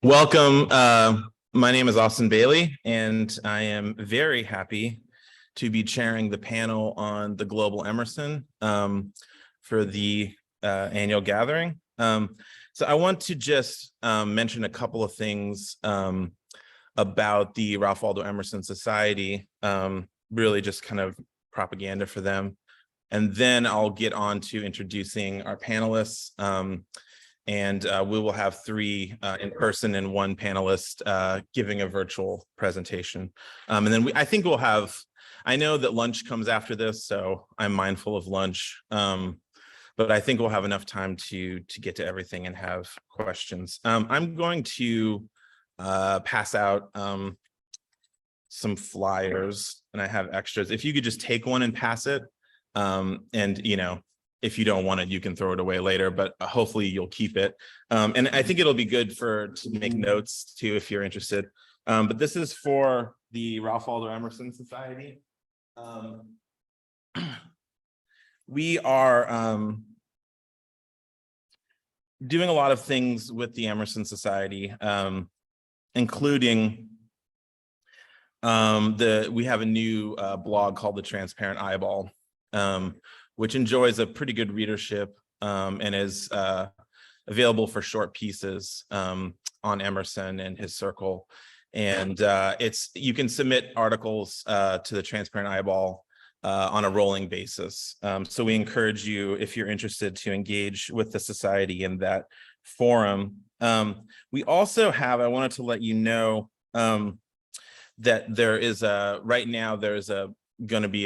Welcome. My name is Austin Bailey, and I am very happy to be chairing the panel on the Global Emerson for the annual gathering. So I want to just mention a couple of things about the Ralph Waldo Emerson Society, really just kind of propaganda for them. And then I'll get on to introducing our panelists. And we will have three in person and one panelist giving a virtual presentation. And then I think we'll have, I know that lunch comes after this, so I'm mindful of lunch. But I think we'll have enough time to get to everything and have questions. I'm going to pass out some flyers, and I have extras. If you could just take one and pass it, and if you don't want it, you can throw it away later, but hopefully you'll keep it. And I think it'll be good to make notes too, if you're interested. But this is for the Ralph Waldo Emerson Society. We are doing a lot of things with the Emerson Society, including we have a new blog called The Transparent Eyeball, which enjoys a pretty good readership and is available for short pieces on Emerson and his circle. And you can submit articles to the Transparent Eyeball on a rolling basis. So we encourage you, if you're interested, to engage with the society in that forum. We also have, I wanted to let you know that there is right now there's going to be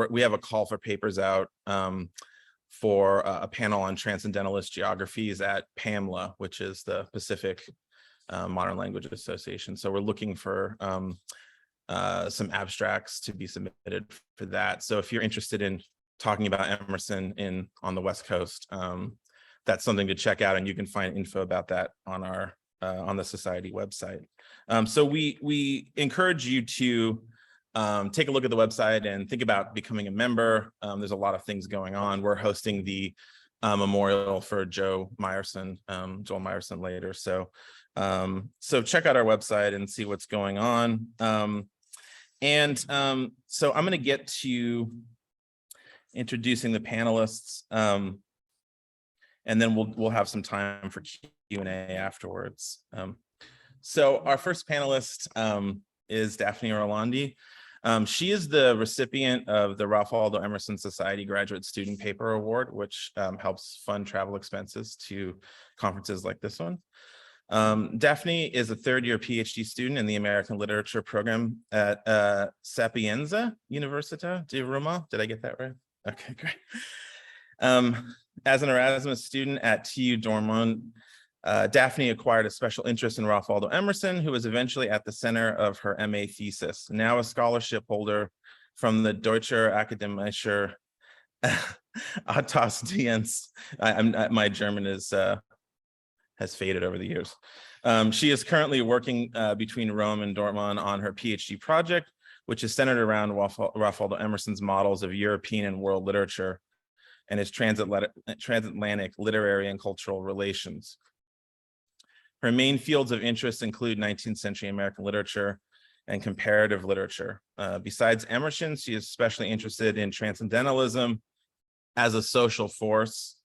we have a call for papers out for a panel on transcendentalist geographies at PAMLA, which is the Pacific Modern Language Association. So we're looking for some abstracts to be submitted for that. So if you're interested in talking about Emerson on the West Coast, that's something to check out, and you can find info about that on our on the society website. So we encourage you to take a look at the website and think about becoming a member. There's a lot of things going on. We're hosting the memorial for Joel Meyerson later. So check out our website and see what's going on. So I'm going to get to introducing the panelists, and then we'll have some time for Q&A afterwards. So our first panelist is Daphne Orlandi. She is the recipient of the Ralph Waldo Emerson Society Graduate Student Paper Award, which helps fund travel expenses to conferences like this one. Daphne is a third-year PhD student in the American Literature program at Sapienza Università di Roma. Did I get that right? Okay, great. As an Erasmus student at TU Dortmund, Daphne acquired a special interest in Ralph Waldo Emerson, who was eventually at the center of her MA thesis. Now a scholarship holder from the Deutscher Akademischer Autosdienst. My German has faded over the years. She is currently working between Rome and Dortmund on her PhD project, which is centered around Ralph Waldo Emerson's models of European and world literature and his transatlantic literary and cultural relations. Her main fields of interest include 19th century American literature and comparative literature. Besides Emerson, she is especially interested in Transcendentalism as a social force,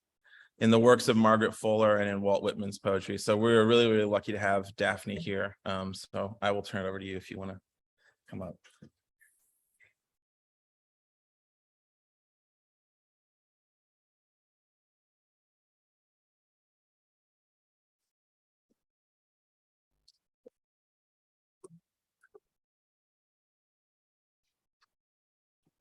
in the works of Margaret Fuller, and in Walt Whitman's poetry. So we're really, really lucky to have Daphne here. So I will turn it over to you if you want to come up.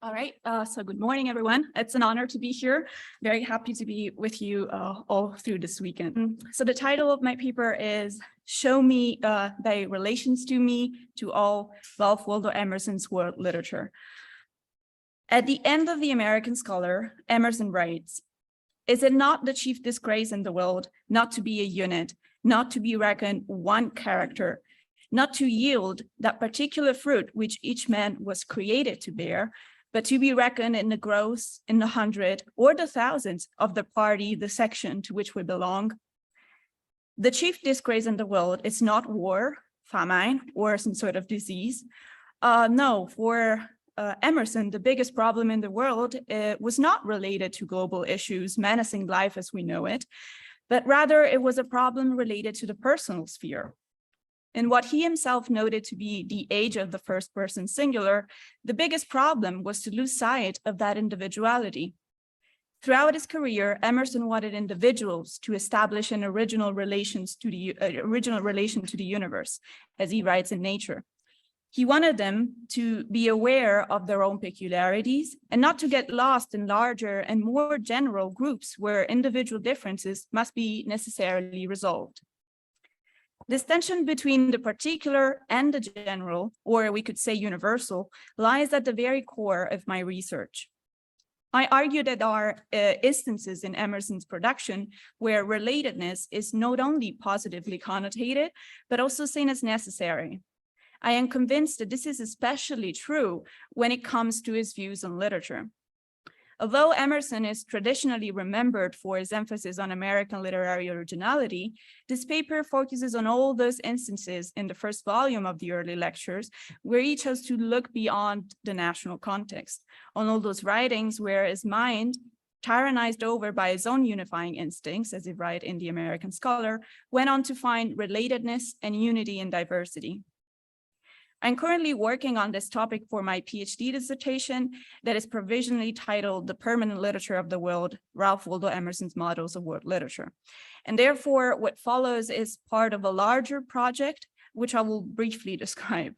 All right, so good morning, everyone. It's an honor to be here. Very happy to be with you all through this weekend. So the title of my paper is Show Me Thy Relations to Me to All Ralph Waldo Emerson's World Literature. At the end of The American Scholar, Emerson writes, "Is it not the chief disgrace in the world not to be a unit, not to be reckoned one character, not to yield that particular fruit which each man was created to bear, but to be reckoned in the gross, in the hundred, or the thousands of the party, the section to which we belong? The chief disgrace in the world is not war, famine, or some sort of disease. No, for Emerson, the biggest problem in the world was not related to global issues menacing life as we know it, but rather it was a problem related to the personal sphere. In what he himself noted to be the age of the first person singular, the biggest problem was to lose sight of that individuality. Throughout his career, Emerson wanted individuals to establish an original relation to the universe, as he writes in Nature. He wanted them to be aware of their own peculiarities and not to get lost in larger and more general groups where individual differences must be necessarily resolved. This tension between the particular and the general, or we could say universal, lies at the very core of my research. I argue that there are instances in Emerson's production where relatedness is not only positively connotated, but also seen as necessary. I am convinced that this is especially true when it comes to his views on literature. Although Emerson is traditionally remembered for his emphasis on American literary originality, this paper focuses on all those instances in the first volume of the early lectures where he chose to look beyond the national context, on all those writings where his mind, tyrannized over by his own unifying instincts, as he writes in The American Scholar, went on to find relatedness and unity in diversity. I'm currently working on this topic for my PhD dissertation that is provisionally titled The Permanent Literature of the World, Ralph Waldo Emerson's Models of World Literature. And therefore, what follows is part of a larger project, which I will briefly describe.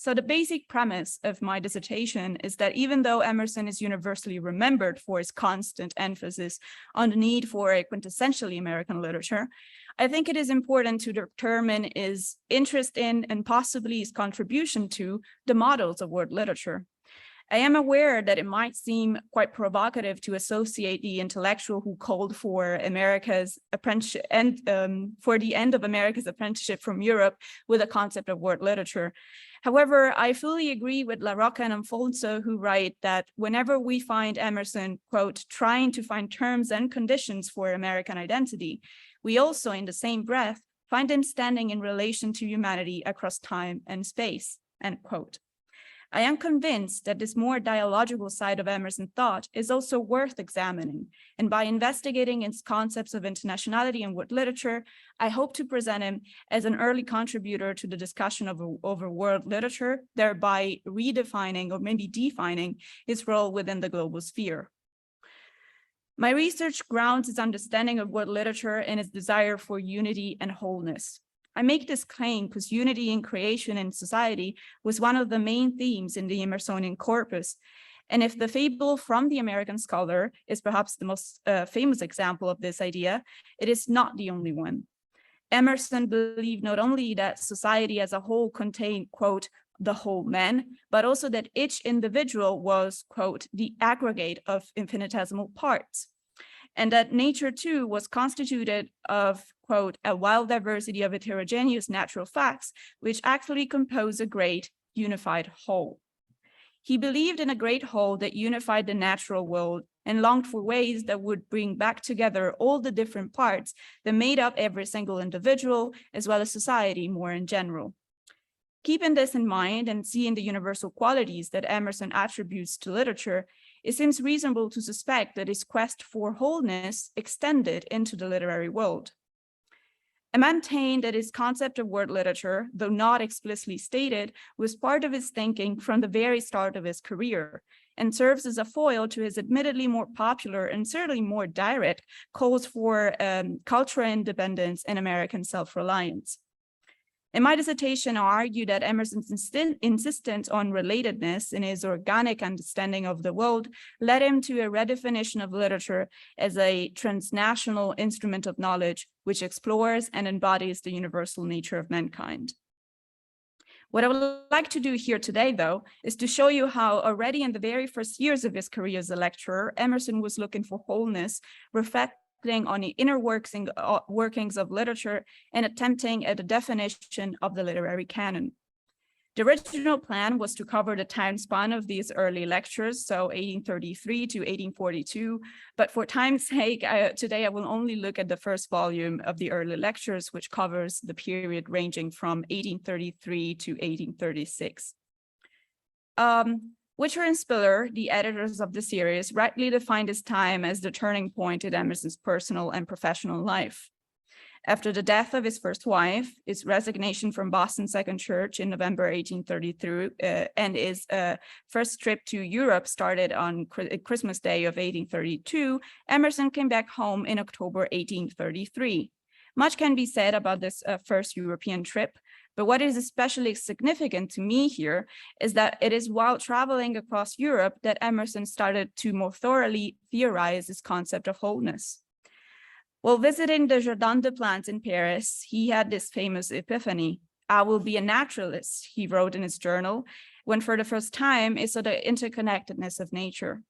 So the basic premise of my dissertation is that even though Emerson is universally remembered for his constant emphasis on the need for a quintessentially American literature, I think it is important to determine his interest in and possibly his contribution to the models of world literature. I am aware that it might seem quite provocative to associate the intellectual who called for America's apprenticeship and for the end of America's apprenticeship from Europe with the concept of world literature. However, I fully agree with La Rocca and Alfonso, who write that whenever we find Emerson, quote, trying to find terms and conditions for American identity, we also, in the same breath, find him standing in relation to humanity across time and space, end quote. I am convinced that this more dialogical side of Emerson thought is also worth examining, and by investigating its concepts of internationality and world literature, I hope to present him as an early contributor to the discussion over world literature, thereby redefining or maybe defining his role within the global sphere. My research grounds its understanding of world literature in its desire for unity and wholeness. I make this claim because unity in creation and society was one of the main themes in the Emersonian corpus. And if the fable from The American Scholar is perhaps the most famous example of this idea, it is not the only one. Emerson believed not only that society as a whole contained, quote, the whole man, but also that each individual was, quote, the aggregate of infinitesimal parts. And that nature too was constituted of, quote, a wild diversity of heterogeneous natural facts, which actually compose a great unified whole. He believed in a great whole that unified the natural world and longed for ways that would bring back together all the different parts that made up every single individual, as well as society more in general. Keeping this in mind and seeing the universal qualities that Emerson attributes to literature, it seems reasonable to suspect that his quest for wholeness extended into the literary world. I maintain that his concept of world literature, though not explicitly stated, was part of his thinking from the very start of his career and serves as a foil to his admittedly more popular and certainly more direct calls for cultural independence and American self-reliance. In my dissertation, I argue that Emerson's insistence on relatedness in his organic understanding of the world led him to a redefinition of literature as a transnational instrument of knowledge, which explores and embodies the universal nature of mankind. What I would like to do here today, though, is to show you how already in the very first years of his career as a lecturer, Emerson was looking for wholeness, reflecting on the inner workings of literature and attempting at a definition of the literary canon. The original plan was to cover the time span of these early lectures, so 1833 to 1842, but for time's sake, today I will only look at the first volume of the early lectures, which covers the period ranging from 1833 to 1836. Witcher and Spiller, the editors of the series, rightly defined this time as the turning point in Emerson's personal and professional life. After the death of his first wife, his resignation from Boston Second Church in November 1833, and his first trip to Europe started on Christmas Day of 1832, Emerson came back home in October 1833. Much can be said about this first European trip, but what is especially significant to me here is that it is while traveling across Europe that Emerson started to more thoroughly theorize this concept of wholeness. While visiting the Jardin des Plantes in Paris, he had this famous epiphany. "I will be a naturalist," he wrote in his journal, when for the first time he saw the interconnectedness of nature.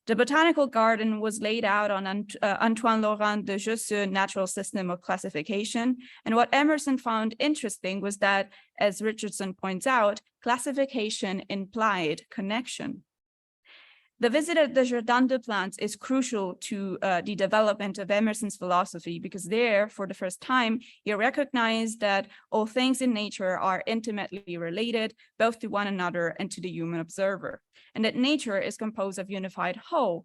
The botanical garden was laid out on Antoine Laurent de Jussieu's natural system of classification, and what Emerson found interesting was that, as Richardson points out, classification implied connection. The visit at the Jardin des Plantes is crucial to the development of Emerson's philosophy, because there, for the first time, he recognized that all things in nature are intimately related, both to one another and to the human observer, and that nature is composed of unified whole,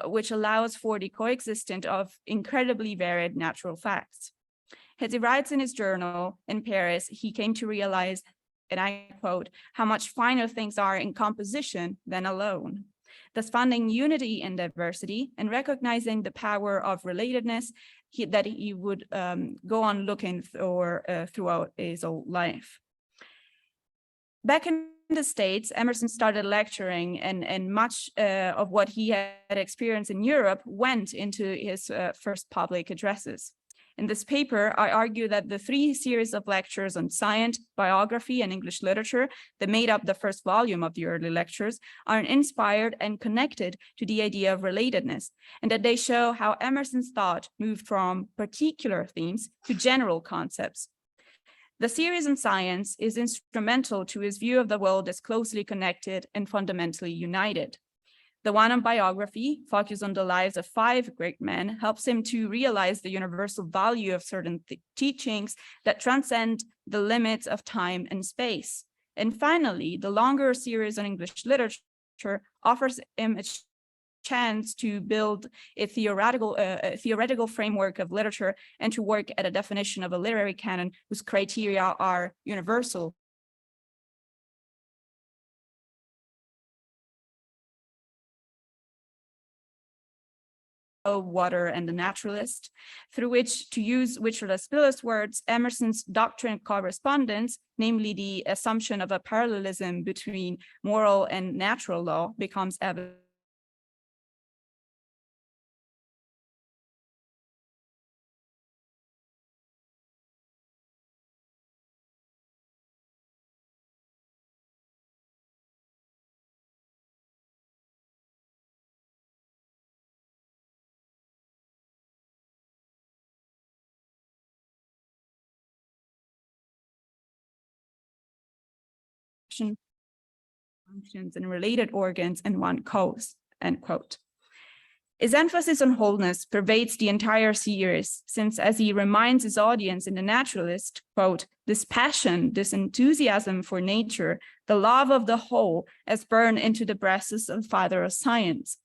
which allows for the coexistence of incredibly varied natural facts. As he writes in his journal in Paris, he came to realize, and I quote, "how much finer things are in composition than alone." Thus finding unity in diversity and recognizing the power of relatedness that he would go on looking for throughout his whole life. Back in the States, Emerson started lecturing, and much of what he had experienced in Europe went into his first public addresses. In this paper, I argue that the 3 series of lectures on science, biography, and English literature that made up the first volume of the early lectures are inspired and connected to the idea of relatedness, and that they show how Emerson's thought moved from particular themes to general concepts. The series on science is instrumental to his view of the world as closely connected and fundamentally united. The one on biography, focused on the lives of 5 great men, helps him to realize the universal value of certain teachings that transcend the limits of time and space. And finally, the longer series on English literature offers him a chance to build a theoretical framework of literature and to work at a definition of a literary canon whose criteria are universal. Water and the naturalist, through which, to use Richard Spiller's words, Emerson's doctrine correspondence, namely the assumption of a parallelism between moral and natural law, becomes evident. Functions and related organs in one cause, end quote. His emphasis on wholeness pervades the entire series, since, as he reminds his audience in The Naturalist, quote, "this passion, this enthusiasm for nature, the love of the whole, has burned into the breasts of the father of science.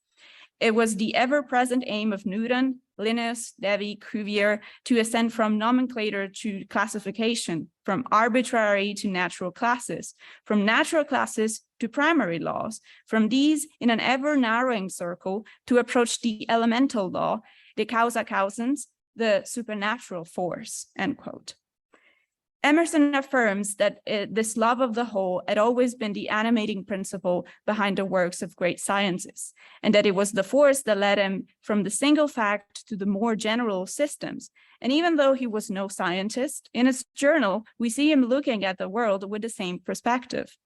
It was the ever-present aim of Newton, Linnaeus, Davy, Cuvier to ascend from nomenclature to classification, from arbitrary to natural classes, from natural classes to primary laws, from these in an ever-narrowing circle to approach the elemental law, the causa causans, the supernatural force," end quote. Emerson affirms that this love of the whole had always been the animating principle behind the works of great sciences, and that it was the force that led him from the single fact to the more general systems. And even though he was no scientist, in his journal, we see him looking at the world with the same perspective.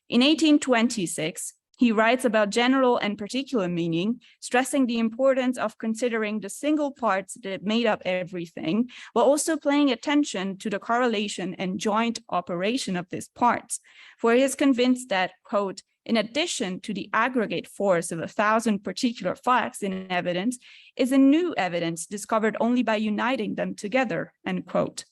In 1826, He writes about general and particular meaning, stressing the importance of considering the single parts that made up everything, while also paying attention to the correlation and joint operation of these parts. For he is convinced that, quote, in addition to the aggregate force of 1,000 particular facts in evidence, is a new evidence discovered only by uniting them together, end quote.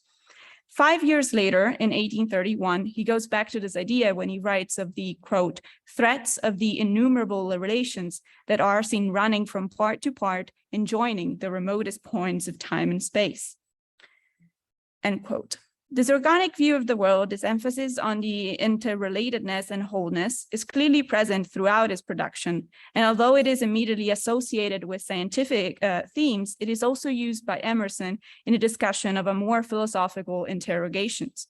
5 years later, in 1831, he goes back to this idea when he writes of the, quote, threads of the innumerable relations that are seen running from part to part and joining the remotest points of time and space, end quote. This organic view of the world, this emphasis on the interrelatedness and wholeness, is clearly present throughout his production. And although it is immediately associated with scientific themes, it is also used by Emerson in a discussion of a more philosophical interrogations.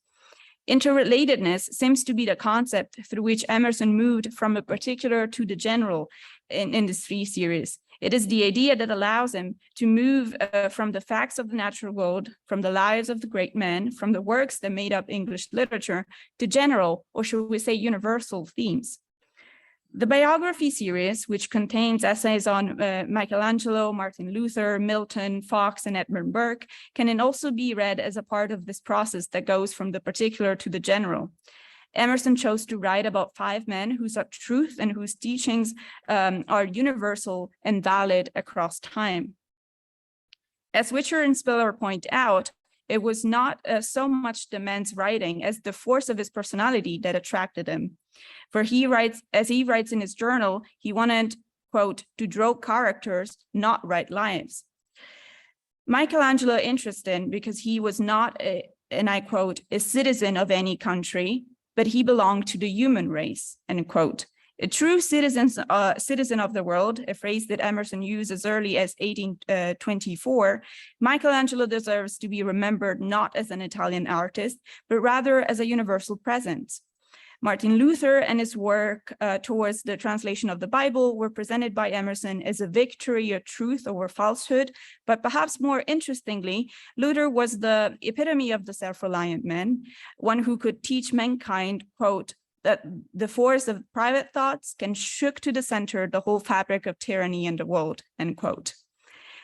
Interrelatedness seems to be the concept through which Emerson moved from the particular to the general in this 3 series. It is the idea that allows him to move from the facts of the natural world, from the lives of the great men, from the works that made up English literature, to general, or should we say universal themes. The biography series, which contains essays on Michelangelo, Martin Luther, Milton, Fox, and Edmund Burke, can also be read as a part of this process that goes from the particular to the general. Emerson chose to write about 5 men who sought truth and whose teachings are universal and valid across time. As Witcher and Spiller point out, it was not so much the man's writing as the force of his personality that attracted him. For he writes, as he writes in his journal, he wanted, quote, to draw characters, not write lives. Michelangelo interested him because he was not, and I quote, a citizen of any country, but he belonged to the human race, end quote. A true citizen of the world, a phrase that Emerson used as early as 1824, Michelangelo deserves to be remembered not as an Italian artist, but rather as a universal presence. Martin Luther and his work towards the translation of the Bible were presented by Emerson as a victory of truth over falsehood, but perhaps more interestingly, Luther was the epitome of the self-reliant man, one who could teach mankind, quote, that the force of private thoughts can shook to the center the whole fabric of tyranny in the world, end quote.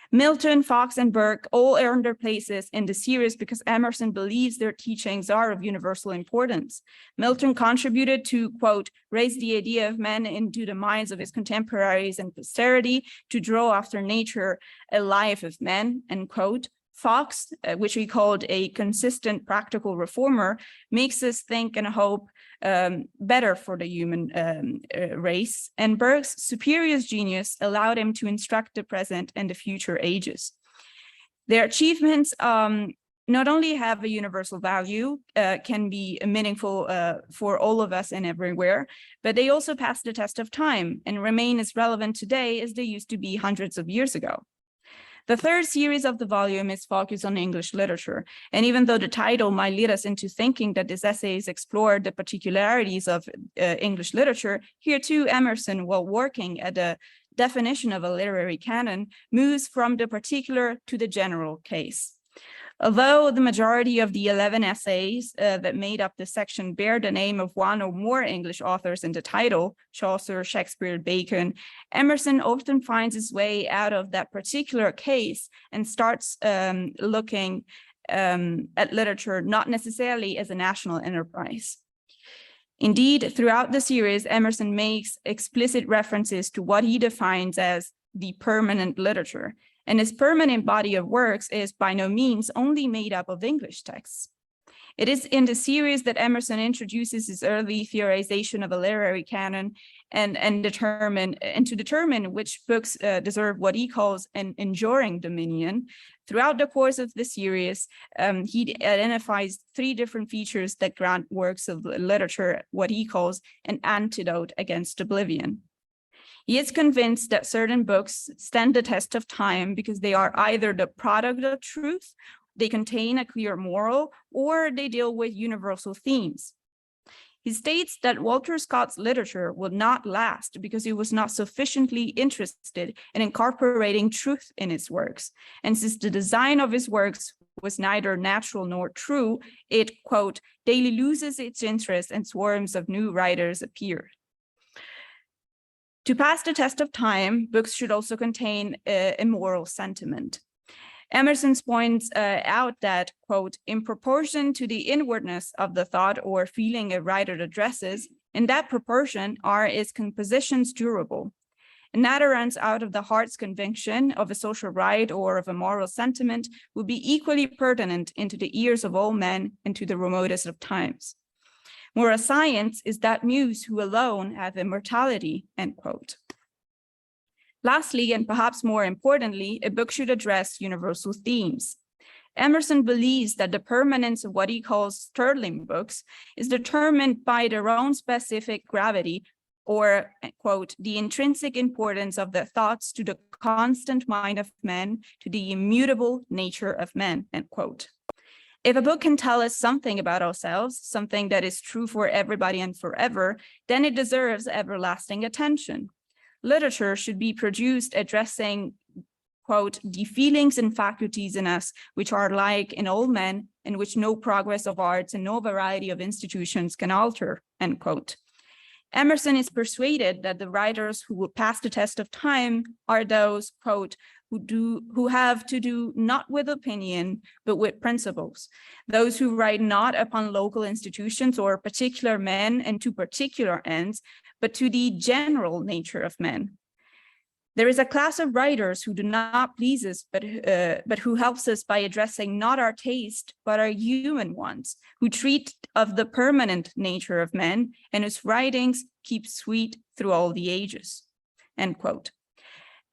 Milton, Fox, and Burke all earned their places in the series because Emerson believes their teachings are of universal importance. Milton contributed to, quote, raise the idea of man into the minds of his contemporaries and posterity, to draw after nature a life of men, end quote. Fox, which he called a consistent practical reformer, makes us think and hope better for the human race, and Burke's superior genius allowed him to instruct the present and the future ages. Their achievements not only have a universal value, can be meaningful for all of us and everywhere, but they also pass the test of time and remain as relevant today as they used to be hundreds of years ago. The 3rd series of the volume is focused on English literature, and even though the title might lead us into thinking that these essays explore the particularities of English literature, here too Emerson, while working at the definition of a literary canon, moves from the particular to the general case. Although the majority of the 11 essays that made up the section bear the name of one or more English authors in the title, Chaucer, Shakespeare, Bacon, Emerson often finds his way out of that particular case and starts looking at literature not necessarily as a national enterprise. Indeed, throughout the series, Emerson makes explicit references to what he defines as the permanent literature, and his permanent body of works is by no means only made up of English texts. It is in the series that Emerson introduces his early theorization of a literary canon and to determine which books deserve what he calls an enduring dominion. Throughout the course of the series, he identifies 3 different features that grant works of literature what he calls an antidote against oblivion. He is convinced that certain books stand the test of time because they are either the product of truth, they contain a clear moral, or they deal with universal themes. He states that Walter Scott's literature would not last because he was not sufficiently interested in incorporating truth in his works. And since the design of his works was neither natural nor true, it, quote, daily loses its interest and swarms of new writers appear. To pass the test of time, books should also contain a moral sentiment. Emerson points out that, quote, in proportion to the inwardness of the thought or feeling a writer addresses, in that proportion are its compositions durable. An utterance out of the heart's conviction of a social right or of a moral sentiment will be equally pertinent into the ears of all men and to the remotest of times. Moral science is that muse who alone hath immortality, end quote. Lastly, and perhaps more importantly, a book should address universal themes. Emerson believes that the permanence of what he calls sterling books is determined by their own specific gravity, or, quote, the intrinsic importance of their thoughts to the constant mind of men, to the immutable nature of men, end quote. If a book can tell us something about ourselves, something that is true for everybody and forever, then it deserves everlasting attention. Literature should be produced addressing, quote, the feelings and faculties in us, which are like in all men, and which no progress of arts and no variety of institutions can alter, end quote. Emerson is persuaded that the writers who will pass the test of time are those, quote, who have to do not with opinion, but with principles. Those who write not upon local institutions or particular men and to particular ends, but to the general nature of men. There is a class of writers who do not please us, but who helps us by addressing not our taste, but our human ones, who treat of the permanent nature of men and whose writings keep sweet through all the ages, end quote.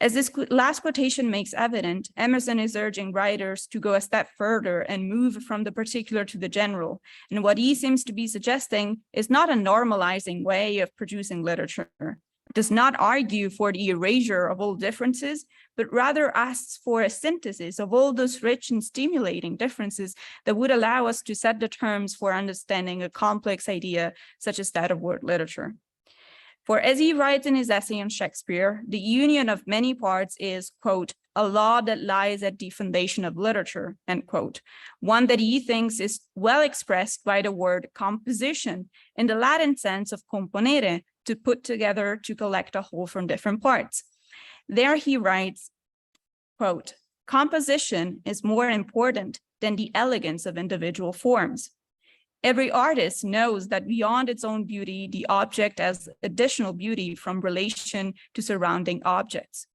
As this last quotation makes evident, Emerson is urging writers to go a step further and move from the particular to the general. And what he seems to be suggesting is not a normalizing way of producing literature. It does not argue for the erasure of all differences, but rather asks for a synthesis of all those rich and stimulating differences that would allow us to set the terms for understanding a complex idea such as that of word literature. For as he writes in his essay on Shakespeare, the union of many parts is, quote, a law that lies at the foundation of literature, end quote, one that he thinks is well expressed by the word composition, in the Latin sense of componere, to put together, to collect a whole from different parts. There he writes, quote, composition is more important than the elegance of individual forms. Every artist knows that beyond its own beauty, the object has additional beauty from relation to surrounding objects.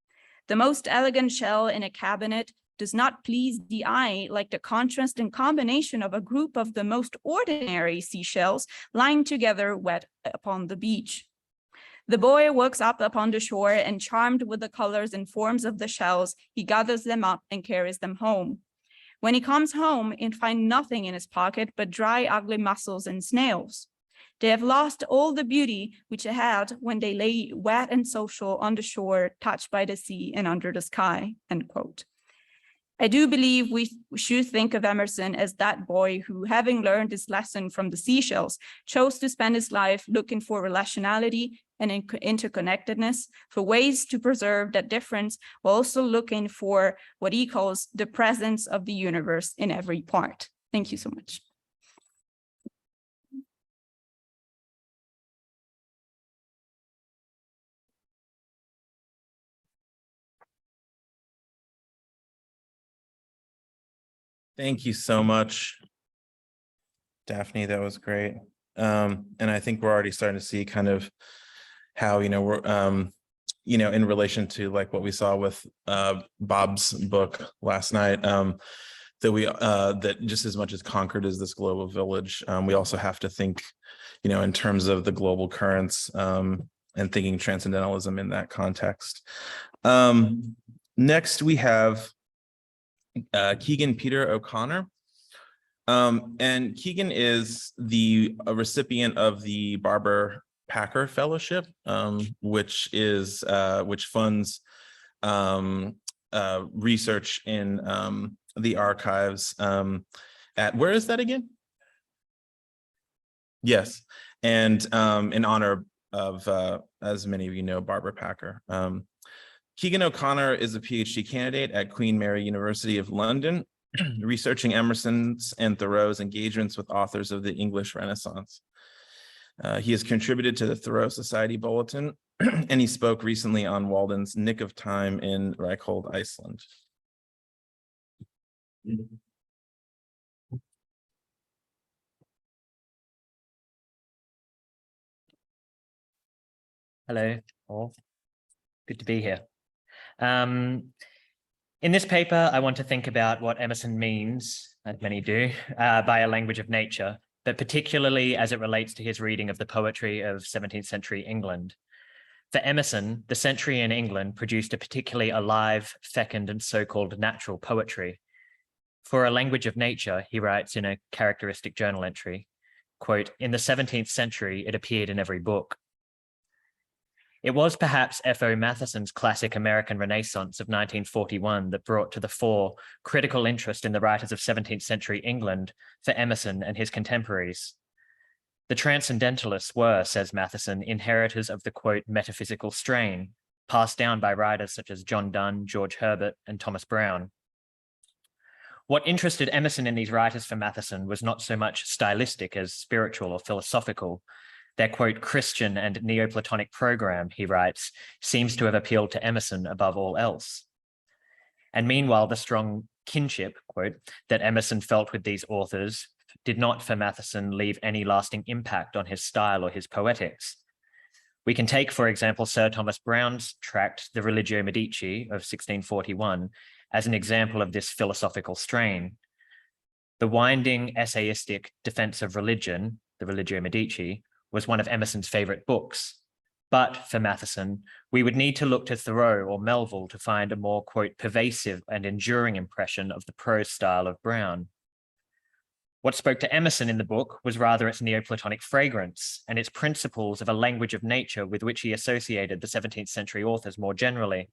The most elegant shell in a cabinet does not please the eye like the contrast and combination of a group of the most ordinary seashells lying together wet upon the beach. The boy walks up upon the shore and, charmed with the colors and forms of the shells, he gathers them up and carries them home. When he comes home, he finds nothing in his pocket but dry, ugly mussels and snails. They have lost all the beauty which they had when they lay wet and social on the shore, touched by the sea and under the sky, end quote. I do believe we should think of Emerson as that boy who, having learned his lesson from the seashells, chose to spend his life looking for relationality and interconnectedness, for ways to preserve that difference, while also looking for what he calls the presence of the universe in every part. Thank you so much. Thank you so much, Daphne. That was great. And I think we're already starting to see kind of how, we're, in relation to like what we saw with Bob's book last night, that just as much as Concord is this global village, we also have to think, in terms of the global currents and thinking transcendentalism in that context. Next, we have Keegan Peter O'Connor. And Keegan is a recipient of the Barbara Packer Fellowship, which funds research in the archives at, where is that again? Yes, and in honor of, as many of you know, Barbara Packer. Keegan O'Connor is a PhD candidate at Queen Mary University of London, researching Emerson's and Thoreau's engagements with authors of the English Renaissance. He has contributed to the Thoreau Society Bulletin and he spoke recently on Walden's Nick of Time in Reykjavik, Iceland. Hello, all. Good to be here. In this paper, I want to think about what Emerson means, as many do, by a language of nature, but particularly as it relates to his reading of the poetry of 17th century England. For Emerson, the century in England produced a particularly alive, fecund, and so-called natural poetry. For a language of nature, he writes in a characteristic journal entry, quote, "In the 17th century, it appeared in every book." It was perhaps F.O. Matheson's classic American Renaissance of 1941 that brought to the fore critical interest in the writers of 17th century England for Emerson and his contemporaries. The Transcendentalists were, says Matheson, inheritors of the, quote, metaphysical strain, passed down by writers such as John Donne, George Herbert, and Thomas Browne. What interested Emerson in these writers for Matheson was not so much stylistic as spiritual or philosophical. Their, quote, Christian and Neoplatonic program, he writes, seems to have appealed to Emerson above all else. And meanwhile, the strong kinship, quote, that Emerson felt with these authors did not for Matheson leave any lasting impact on his style or his poetics. We can take, for example, Sir Thomas Browne's tract, The Religio Medici of 1641, as an example of this philosophical strain. The winding essayistic defense of religion, the Religio Medici, was one of Emerson's favorite books. But for Matheson, we would need to look to Thoreau or Melville to find a more, quote, pervasive and enduring impression of the prose style of Browne. What spoke to Emerson in the book was rather its Neoplatonic fragrance and its principles of a language of nature with which he associated the 17th century authors more generally.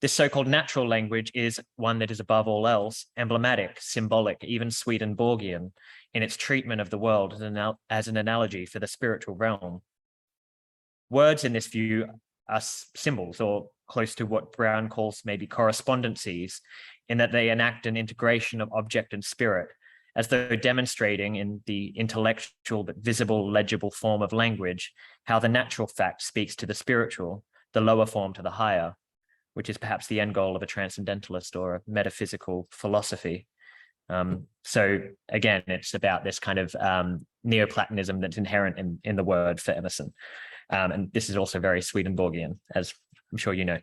This so-called natural language is one that is above all else emblematic, symbolic, even Swedenborgian in its treatment of the world as an analogy for the spiritual realm. Words in this view are symbols, or close to what Browne calls maybe correspondencies, in that they enact an integration of object and spirit, as though demonstrating in the intellectual but visible, legible form of language how the natural fact speaks to the spiritual, the lower form to the higher, which is perhaps the end goal of a transcendentalist or a metaphysical philosophy. So again, it's about this kind of Neoplatonism that's inherent in the word for Emerson. And this is also very Swedenborgian, as I'm sure you know.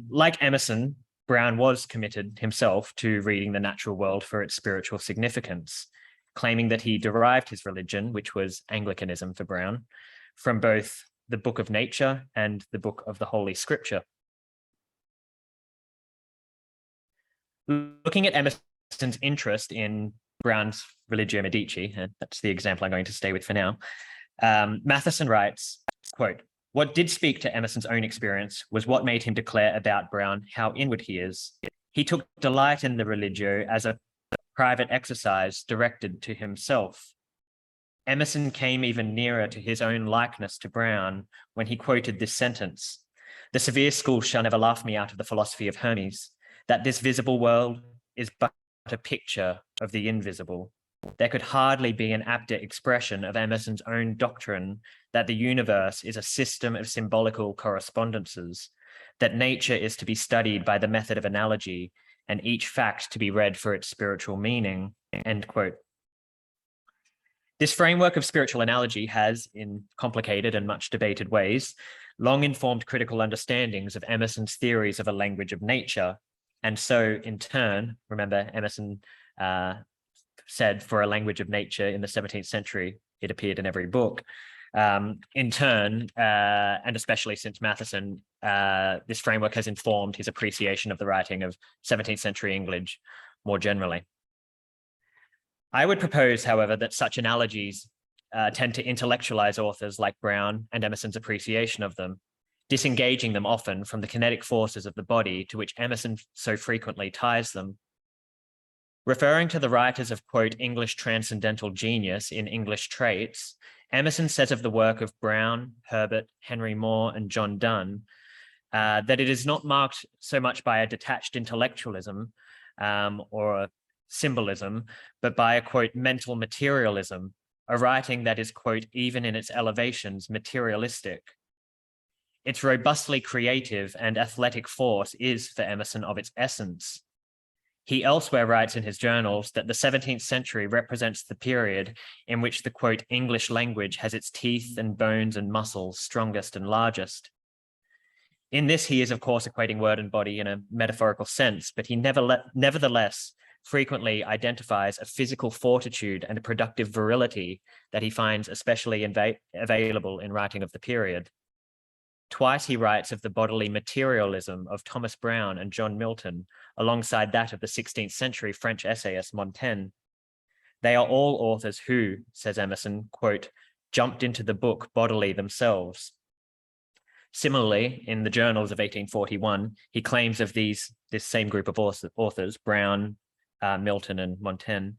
Like Emerson, Browne was committed himself to reading the natural world for its spiritual significance, claiming that he derived his religion, which was Anglicanism for Browne, from both the Book of Nature and the Book of the Holy Scripture. Looking at Emerson's interest in Browne's Religio Medici, and that's the example I'm going to stay with for now, Matheson writes, quote, "What did speak to Emerson's own experience was what made him declare about Browne how inward he is. He took delight in the Religio as a private exercise directed to himself. Emerson came even nearer to his own likeness to Browne when he quoted this sentence, 'The severe school shall never laugh me out of the philosophy of Hermes, that this visible world is but a picture of the invisible.' There could hardly be an apter expression of Emerson's own doctrine that the universe is a system of symbolical correspondences, that nature is to be studied by the method of analogy, and each fact to be read for its spiritual meaning," end quote. This framework of spiritual analogy has, in complicated and much debated ways, long informed critical understandings of Emerson's theories of a language of nature. And so, in turn, remember Emerson said, for a language of nature in the 17th century, it appeared in every book. In turn, and especially since Matheson, this framework has informed his appreciation of the writing of 17th century English more generally. I would propose, however, that such analogies tend to intellectualize authors like Browne and Emerson's appreciation of them, disengaging them often from the kinetic forces of the body to which Emerson so frequently ties them. Referring to the writers of, quote, English transcendental genius in English Traits, Emerson says of the work of Browne, Herbert, Henry Moore, and John Donne, that it is not marked so much by a detached intellectualism or a symbolism, but by a, quote, mental materialism, a writing that is, quote, even in its elevations, materialistic, Its robustly creative and athletic force is, for Emerson, of its essence. He elsewhere writes in his journals that the 17th century represents the period in which the, quote, English language has its teeth and bones and muscles strongest and largest. In this, he is, of course, equating word and body in a metaphorical sense, but he nevertheless frequently identifies a physical fortitude and a productive virility that he finds especially available in writing of the period. Twice he writes of the bodily materialism of Thomas Browne and John Milton, alongside that of the 16th century French essayist Montaigne. They are all authors who, says Emerson, quote, jumped into the book bodily themselves. Similarly, in the journals of 1841, he claims of this same group of authors, Browne, Milton, and Montaigne,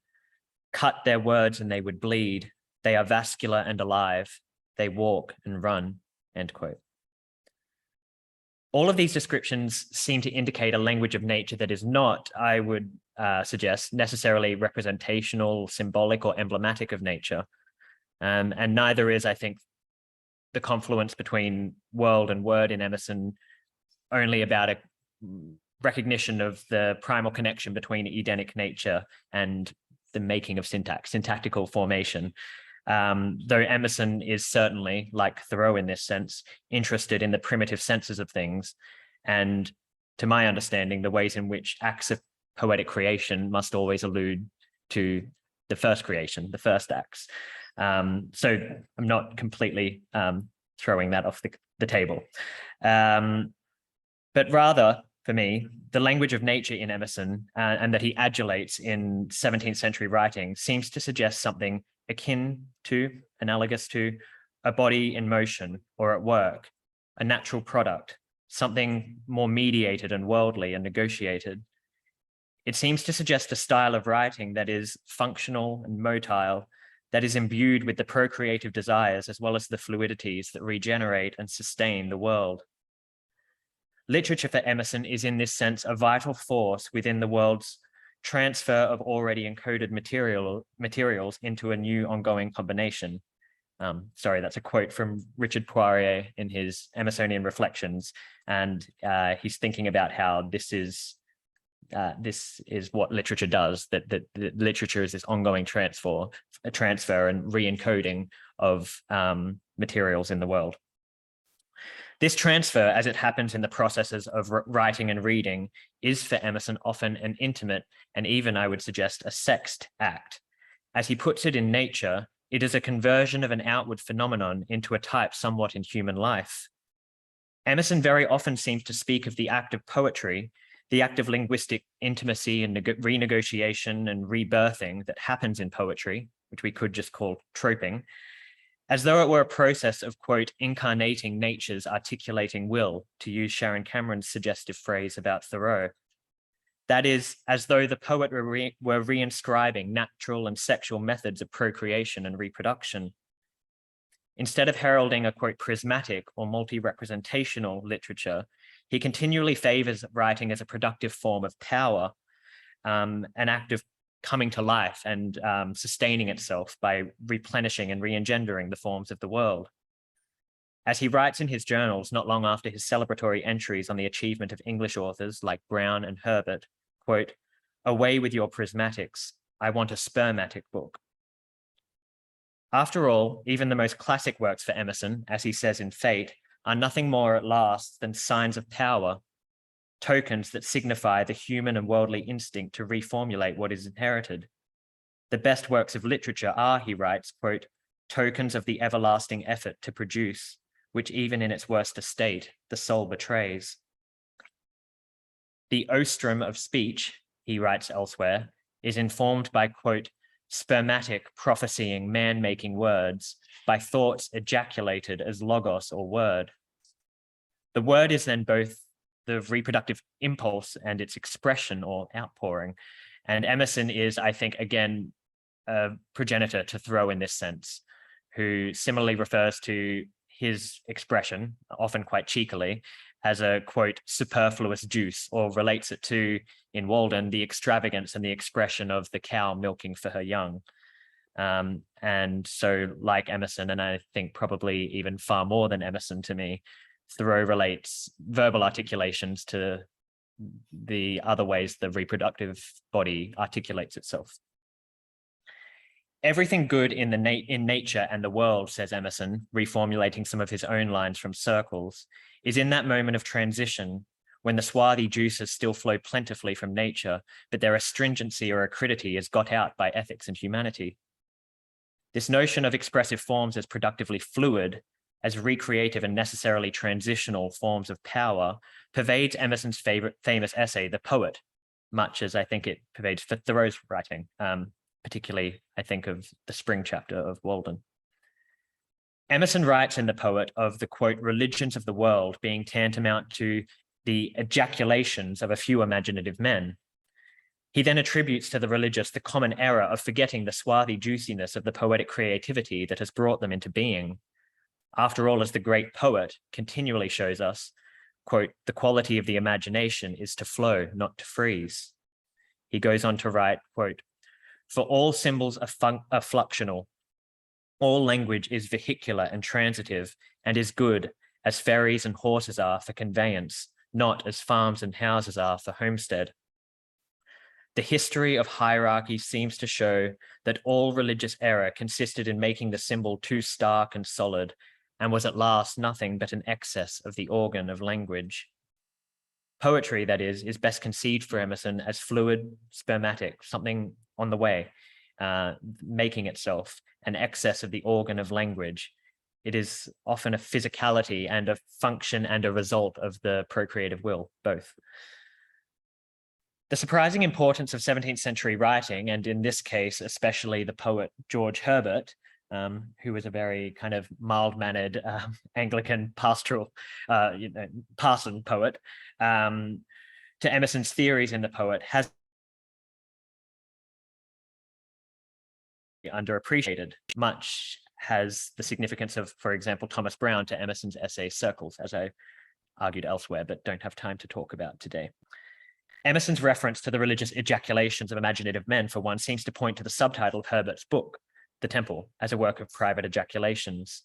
cut their words and they would bleed. They are vascular and alive. They walk and run, end quote. All of these descriptions seem to indicate a language of nature that is not, I would suggest, necessarily representational, symbolic, or emblematic of nature. And neither is, I think, the confluence between world and word in Emerson only about a recognition of the primal connection between Edenic nature and the making of syntax, syntactical formation. Though Emerson is certainly, like Thoreau in this sense, interested in the primitive senses of things, and to my understanding, the ways in which acts of poetic creation must always allude to the first creation, the first acts. So I'm not completely throwing that off the table. But rather, for me, the language of nature in Emerson and that he adulates in 17th century writing seems to suggest something akin to, analogous to, a body in motion or at work, a natural product, something more mediated and worldly and negotiated. It seems to suggest a style of writing that is functional and motile, that is imbued with the procreative desires as well as the fluidities that regenerate and sustain the world. Literature for Emerson is in this sense a vital force within the world's transfer of already encoded materials into a new ongoing combination. Sorry, that's a quote from Richard Poirier in his Emersonian Reflections, and he's thinking about how this is what literature does, that literature is this ongoing transfer and re-encoding of materials in the world. This transfer, as it happens in the processes of writing and reading, is for Emerson often an intimate and even, I would suggest, a sexed act. As he puts it in Nature, it is a conversion of an outward phenomenon into a type somewhat in human life. Emerson very often seems to speak of the act of poetry, the act of linguistic intimacy and renegotiation and rebirthing that happens in poetry, which we could just call troping, as though it were a process of, quote, incarnating nature's articulating will, to use Sharon Cameron's suggestive phrase about Thoreau. That is, as though the poet were reinscribing natural and sexual methods of procreation and reproduction. Instead of heralding a, quote, prismatic or multi-representational literature, he continually favors writing as a productive form of power, an act of coming to life and sustaining itself by replenishing and re-engendering the forms of the world. As he writes in his journals not long after his celebratory entries on the achievement of English authors like Browne and Herbert, quote, "Away with your prismatics, I want a spermatic book." After all, even the most classic works for Emerson, as he says in Fate, are nothing more at last than signs of power, tokens that signify the human and worldly instinct to reformulate what is inherited. The best works of literature are, he writes, quote, "tokens of the everlasting effort to produce, which even in its worst estate, the soul betrays." The ostrum of speech, he writes elsewhere, is informed by, quote, "spermatic prophesying man-making words, by thoughts ejaculated as logos or word." The word is then both the reproductive impulse and its expression or outpouring. And Emerson is, I think, again, a progenitor to Thoreau in this sense, who similarly refers to his expression, often quite cheekily, as a, quote, superfluous juice, or relates it to, in Walden, the extravagance and the expression of the cow milking for her young. And so, like Emerson, and I think probably even far more than Emerson to me, Thoreau relates verbal articulations to the other ways the reproductive body articulates itself. Everything good in nature and the world, says Emerson, reformulating some of his own lines from Circles, is in that moment of transition when the swarthy juices still flow plentifully from nature, but their astringency or acridity is got out by ethics and humanity. This notion of expressive forms as productively fluid, as recreative and necessarily transitional forms of power, pervades Emerson's famous essay, The Poet, much as I think it pervades Thoreau's writing, particularly I think of the spring chapter of Waldo. Emerson writes in The Poet of the, quote, religions of the world being tantamount to the ejaculations of a few imaginative men. He then attributes to the religious the common error of forgetting the swarthy juiciness of the poetic creativity that has brought them into being. After all, as the great poet continually shows us, quote, the quality of the imagination is to flow, not to freeze. He goes on to write, quote, for all symbols are fluxional. All language is vehicular and transitive and is good as ferries and horses are for conveyance, not as farms and houses are for homestead. The history of hierarchy seems to show that all religious error consisted in making the symbol too stark and solid, and was at last nothing but an excess of the organ of language. Poetry, that is best conceived for Emerson as fluid, spermatic, something on the way, making itself an excess of the organ of language. It is often a physicality and a function and a result of the procreative will, both. The surprising importance of 17th century writing, and in this case, especially the poet George Herbert, who was a very kind of mild-mannered Anglican pastoral parson poet, to Emerson's theories in The Poet has underappreciated. Much has the significance of, for example, Thomas Browne to Emerson's essay Circles, as I argued elsewhere, but don't have time to talk about today. Emerson's reference to the religious ejaculations of imaginative men, for one, seems to point to the subtitle of Herbert's book, The Temple, as a work of private ejaculations.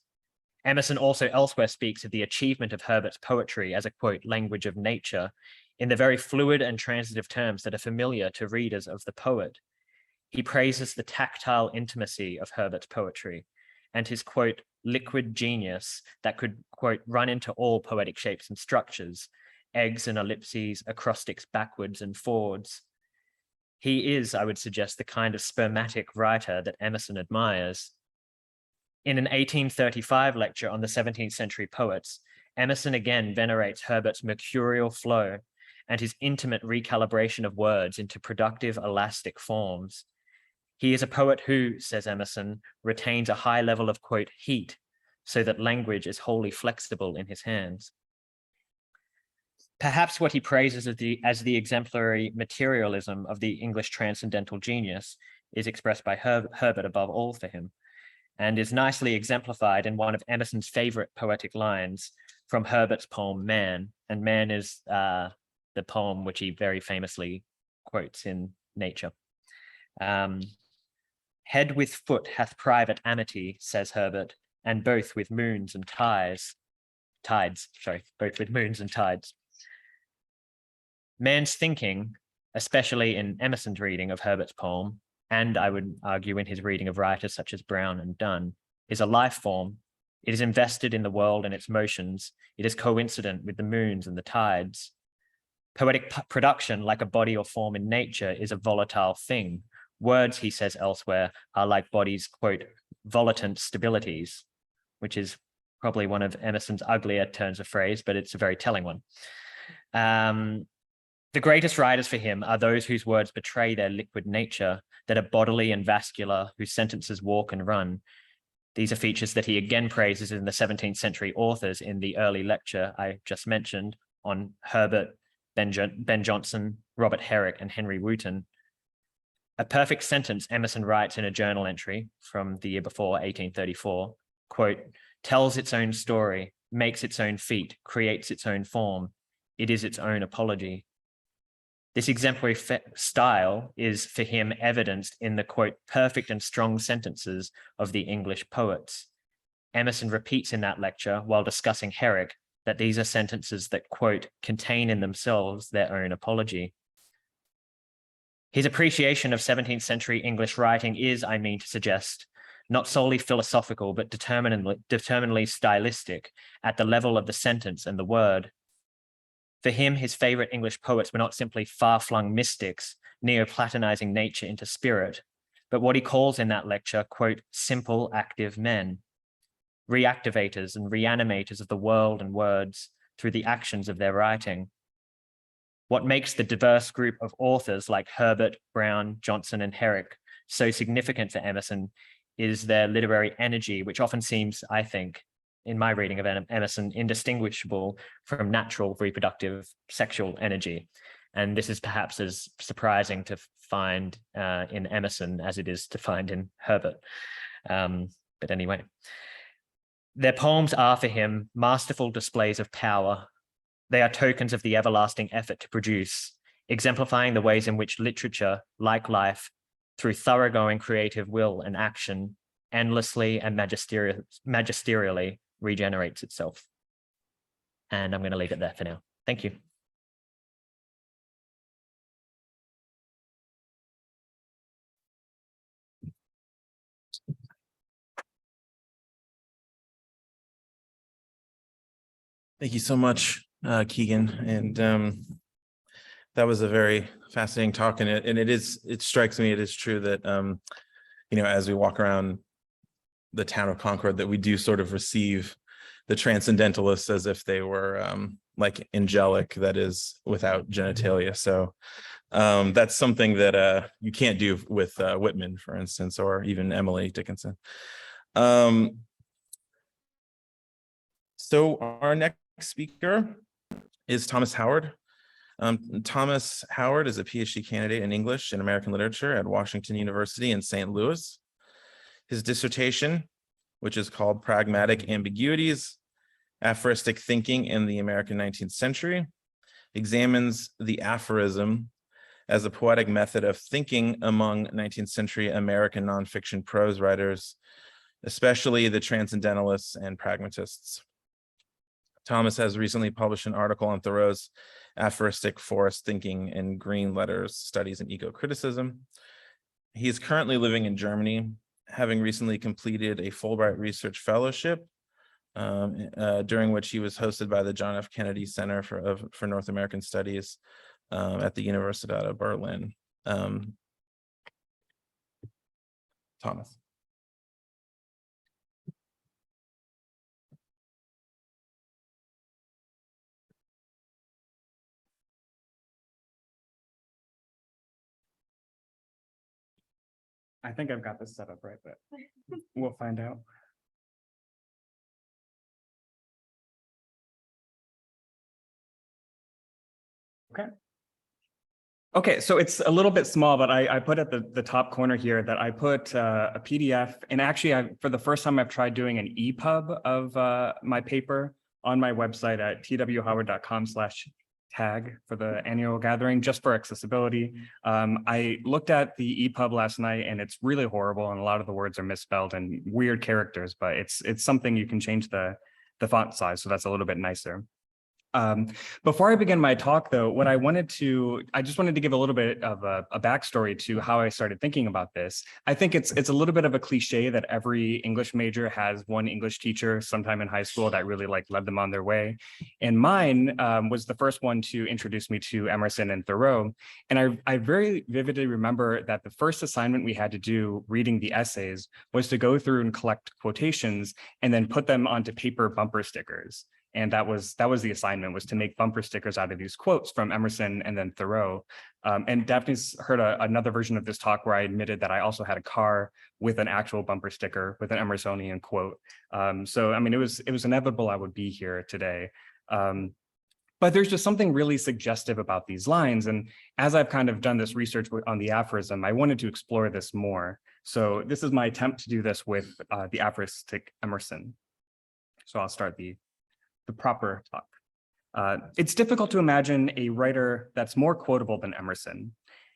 Emerson also elsewhere speaks of the achievement of Herbert's poetry as a, quote, language of nature, in the very fluid and transitive terms that are familiar to readers of The Poet. He praises the tactile intimacy of Herbert's poetry and his, quote, liquid genius that could, quote, run into all poetic shapes and structures, eggs and ellipses, acrostics backwards and forwards. He is, I would suggest, the kind of spermatic writer that Emerson admires. In an 1835 lecture on the 17th century poets, Emerson again venerates Herbert's mercurial flow and his intimate recalibration of words into productive, elastic forms. He is a poet who, says Emerson, retains a high level of, quote, heat, so that language is wholly flexible in his hands. Perhaps what he praises as the exemplary materialism of the English transcendental genius is expressed by Herbert above all for him, and is nicely exemplified in one of Emerson's favorite poetic lines from Herbert's poem Man. And Man is the poem which he very famously quotes in Nature. Head with foot hath private amity, says Herbert, and both with moons and tides, both with moons and tides. Man's thinking, especially in Emerson's reading of Herbert's poem, and I would argue in his reading of writers such as Browne and Donne, is a life form. It is invested in the world and its motions. It is coincident with the moons and the tides. Poetic production, like a body or form in nature, is a volatile thing. Words, he says elsewhere, are like bodies, quote, volatant stabilities, which is probably one of Emerson's uglier turns of phrase, but it's a very telling one. The greatest writers for him are those whose words betray their liquid nature, that are bodily and vascular, whose sentences walk and run. These are features that he again praises in the 17th century authors in the early lecture I just mentioned on Herbert, Ben Jonson, Robert Herrick, and Henry Wooton. A perfect sentence, Emerson writes in a journal entry from the year before, 1834, quote, tells its own story, makes its own feat, creates its own form. It is its own apology. This exemplary style is for him evidenced in the, quote, perfect and strong sentences of the English poets. Emerson repeats in that lecture while discussing Herrick that these are sentences that, quote, contain in themselves their own apology. His appreciation of 17th century English writing is, I mean to suggest, not solely philosophical, but determinedly stylistic at the level of the sentence and the word. For him, his favorite English poets were not simply far-flung mystics, Neoplatonizing nature into spirit, but what he calls in that lecture, quote, simple, active men, reactivators and reanimators of the world and words through the actions of their writing. What makes the diverse group of authors like Herbert, Brown, Johnson, and Herrick so significant for Emerson is their literary energy, which often seems, I think, in my reading of Emerson, indistinguishable from natural reproductive sexual energy. And this is perhaps as surprising to find in Emerson as it is to find in Herbert. But anyway, their poems are for him masterful displays of power. They are tokens of the everlasting effort to produce, exemplifying the ways in which literature, like life, through thoroughgoing creative will and action, endlessly and magisterially regenerates itself. And I'm going to leave it there for now. Thank you. Thank you so much, Keegan. And that was a very fascinating talk. And it strikes me, it is true that, you know, as we walk around the town of Concord, that we do sort of receive the transcendentalists as if they were like angelic, that is without genitalia. So that's something that you can't do with Whitman, for instance, or even Emily Dickinson. So our next speaker is Thomas Howard. Thomas Howard is a PhD candidate in English and American literature at Washington University in St. Louis. His dissertation, which is called Pragmatic Ambiguities, Aphoristic Thinking in the American 19th Century, examines the aphorism as a poetic method of thinking among 19th century American nonfiction prose writers, especially the transcendentalists and pragmatists. Thomas has recently published an article on Thoreau's aphoristic forest thinking in Green Letters, Studies in Eco-Criticism. He is currently living in Germany, having recently completed a Fulbright Research Fellowship, during which he was hosted by the John F. Kennedy Center for North American Studies at the Universität of Berlin. Thomas. I think I've got this set up right, but we'll find out. Okay, so it's a little bit small, but I put at the top corner here that I put a PDF, and actually for the first time I've tried doing an EPUB of my paper on my website at twhoward.com/tag for the annual gathering, just for accessibility. I looked at the EPUB last night and it's really horrible, and a lot of the words are misspelled and weird characters, but it's something you can change the font size, so that's a little bit nicer. Before I begin my talk, though, I just wanted to give a little bit of a backstory to how I started thinking about this. I think it's a little bit of a cliche that every English major has one English teacher sometime in high school that really led them on their way. And mine was the first one to introduce me to Emerson and Thoreau. And I very vividly remember that the first assignment we had to do reading the essays was to go through and collect quotations and then put them onto paper bumper stickers. And that was the assignment, was to make bumper stickers out of these quotes from Emerson and then Thoreau. And Daphne's heard another version of this talk where I admitted that I also had a car with an actual bumper sticker with an Emersonian quote. So, I mean, it was inevitable I would be here today. But there's just something really suggestive about these lines. And as I've kind of done this research on the aphorism, I wanted to explore this more. So this is my attempt to do this with the aphoristic Emerson. So I'll start the proper talk. It's difficult to imagine a writer that's more quotable than Emerson.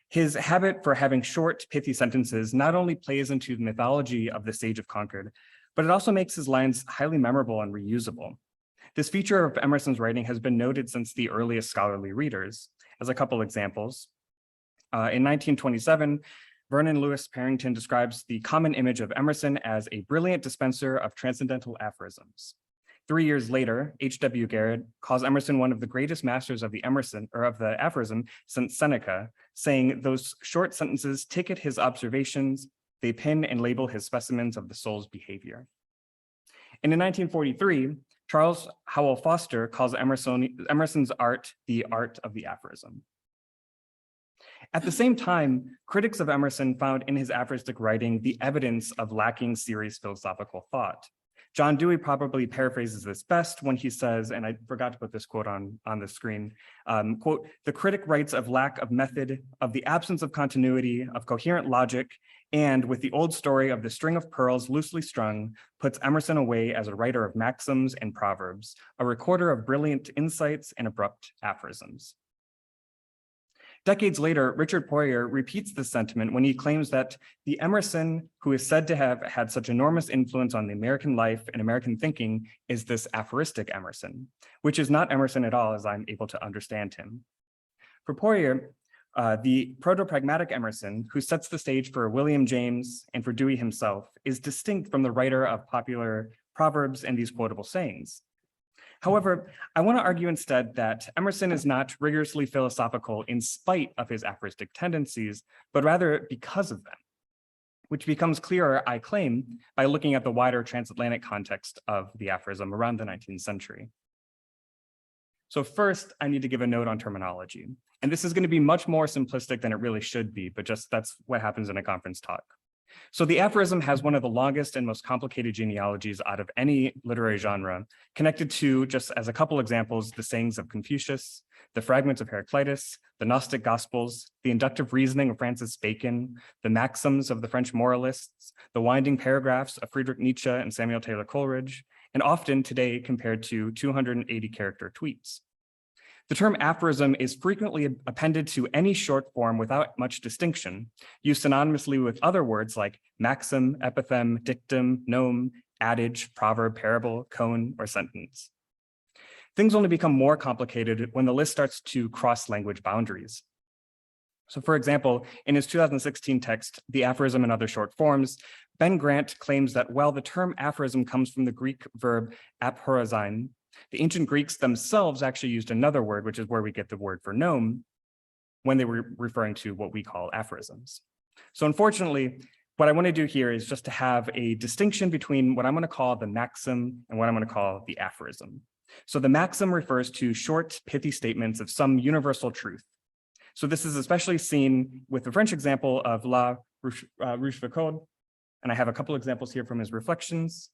His habit for having short, pithy sentences not only plays into the mythology of the Sage of Concord, but it also makes his lines highly memorable and reusable. This feature of Emerson's writing has been noted since the earliest scholarly readers. As a couple examples, in 1927, Vernon Lewis Parrington describes the common image of Emerson as a brilliant dispenser of transcendental aphorisms. 3 years later, H.W. Garrett calls Emerson one of the greatest masters of the aphorism since Seneca, saying those short sentences ticket his observations, they pin and label his specimens of the soul's behavior. And in 1943, Charles Howell Foster calls Emerson's art the art of the aphorism. At the same time, critics of Emerson found in his aphoristic writing the evidence of lacking serious philosophical thought. John Dewey probably paraphrases this best when he says, and I forgot to put this quote on the screen, quote, "The critic writes of lack of method, of the absence of continuity, of coherent logic, and with the old story of the string of pearls loosely strung, puts Emerson away as a writer of maxims and proverbs, a recorder of brilliant insights and abrupt aphorisms." Decades later, Richard Poirier repeats this sentiment when he claims that the Emerson who is said to have had such enormous influence on the American life and American thinking is this aphoristic Emerson, which is not Emerson at all, as I'm able to understand him. For Poirier, the proto-pragmatic Emerson, who sets the stage for William James and for Dewey himself, is distinct from the writer of popular proverbs and these quotable sayings. However, I want to argue instead that Emerson is not rigorously philosophical in spite of his aphoristic tendencies, but rather because of them, which becomes clearer, I claim, by looking at the wider transatlantic context of the aphorism around the 19th century. So first, I need to give a note on terminology. And this is going to be much more simplistic than it really should be, but just that's what happens in a conference talk. So the aphorism has one of the longest and most complicated genealogies out of any literary genre, connected to, just as a couple examples, the sayings of Confucius, the fragments of Heraclitus, the Gnostic Gospels, the inductive reasoning of Francis Bacon, the maxims of the French moralists, the winding paragraphs of Friedrich Nietzsche and Samuel Taylor Coleridge, and often today compared to 280-character tweets. The term aphorism is frequently appended to any short form without much distinction, used synonymously with other words like maxim, epithem, dictum, gnome, adage, proverb, parable, koan, or sentence. Things only become more complicated when the list starts to cross language boundaries. So for example, in his 2016 text, The Aphorism and Other Short Forms, Ben Grant claims that while the term aphorism comes from the Greek verb aphorosein, the ancient Greeks themselves actually used another word, which is where we get the word for gnome, when they were referring to what we call aphorisms. So unfortunately, what I want to do here is just to have a distinction between what I'm going to call the maxim and what I'm going to call the aphorism. So the maxim refers to short, pithy statements of some universal truth. So this is especially seen with the French example of La Rochefoucauld, and I have a couple examples here from his reflections.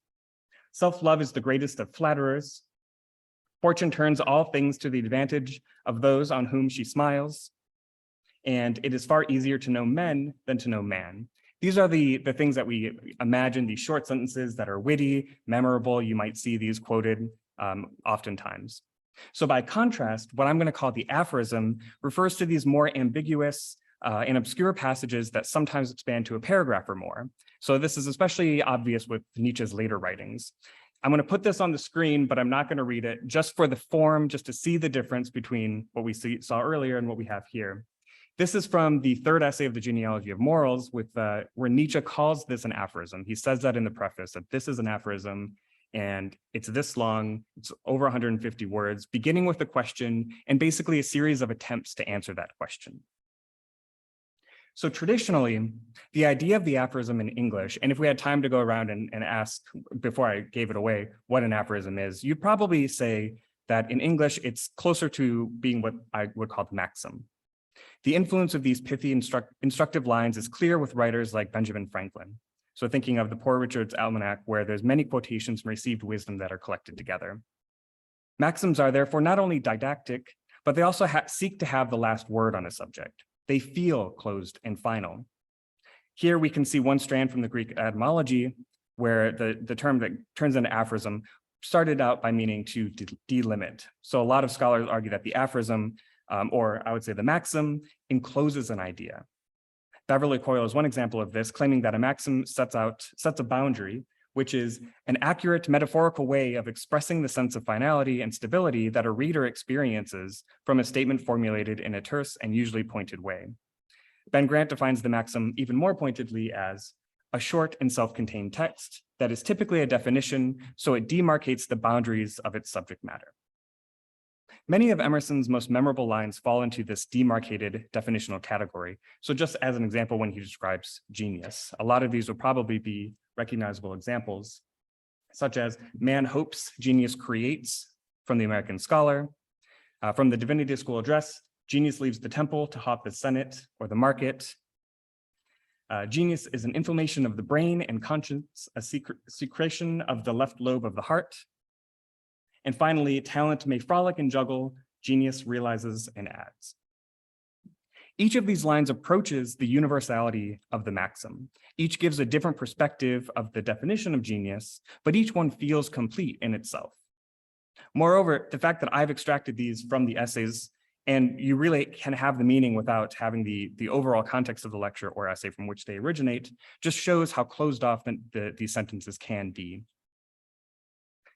Self-love is the greatest of flatterers. Fortune turns all things to the advantage of those on whom she smiles. And it is far easier to know men than to know man. These are the things that we imagine, these short sentences that are witty, memorable. You might see these quoted oftentimes. So by contrast, what I'm going to call the aphorism refers to these more ambiguous and obscure passages that sometimes expand to a paragraph or more. So this is especially obvious with Nietzsche's later writings. I'm going to put this on the screen, but I'm not going to read it just for the form, just to see the difference between what we saw earlier and what we have here. This is from the third essay of the Genealogy of Morals, where Nietzsche calls this an aphorism. He says that in the preface, that this is an aphorism, and it's this long, it's over 150 words, beginning with a question, and basically a series of attempts to answer that question. So traditionally, the idea of the aphorism in English, and if we had time to go around and ask, before I gave it away, what an aphorism is, you'd probably say that in English, it's closer to being what I would call the maxim. The influence of these pithy instructive lines is clear with writers like Benjamin Franklin. So thinking of the Poor Richard's Almanac, where there's many quotations from received wisdom that are collected together. Maxims are therefore not only didactic, but they also seek to have the last word on a subject. They feel closed and final. Here we can see one strand from the Greek etymology, where the term that turns into aphorism started out by meaning to delimit. So a lot of scholars argue that the aphorism, or I would say the maxim, encloses an idea. Beverly Coyle is one example of this, claiming that a maxim sets a boundary, which is an accurate metaphorical way of expressing the sense of finality and stability that a reader experiences from a statement formulated in a terse and usually pointed way. Ben Grant defines the maxim even more pointedly as a short and self-contained text that is typically a definition, so it demarcates the boundaries of its subject matter. Many of Emerson's most memorable lines fall into this demarcated definitional category. So just as an example, when he describes genius, a lot of these will probably be recognizable examples, such as man hopes, genius creates, from the American Scholar. From the Divinity School Address, genius leaves the temple to haunt the Senate or the market. Genius is an inflammation of the brain and conscience, a secretion of the left lobe of the heart. And finally, talent may frolic and juggle, genius realizes and adds. Each of these lines approaches the universality of the maxim. Each gives a different perspective of the definition of genius, but each one feels complete in itself. Moreover, the fact that I've extracted these from the essays, and you really can have the meaning without having the overall context of the lecture or essay from which they originate, just shows how closed off these sentences can be.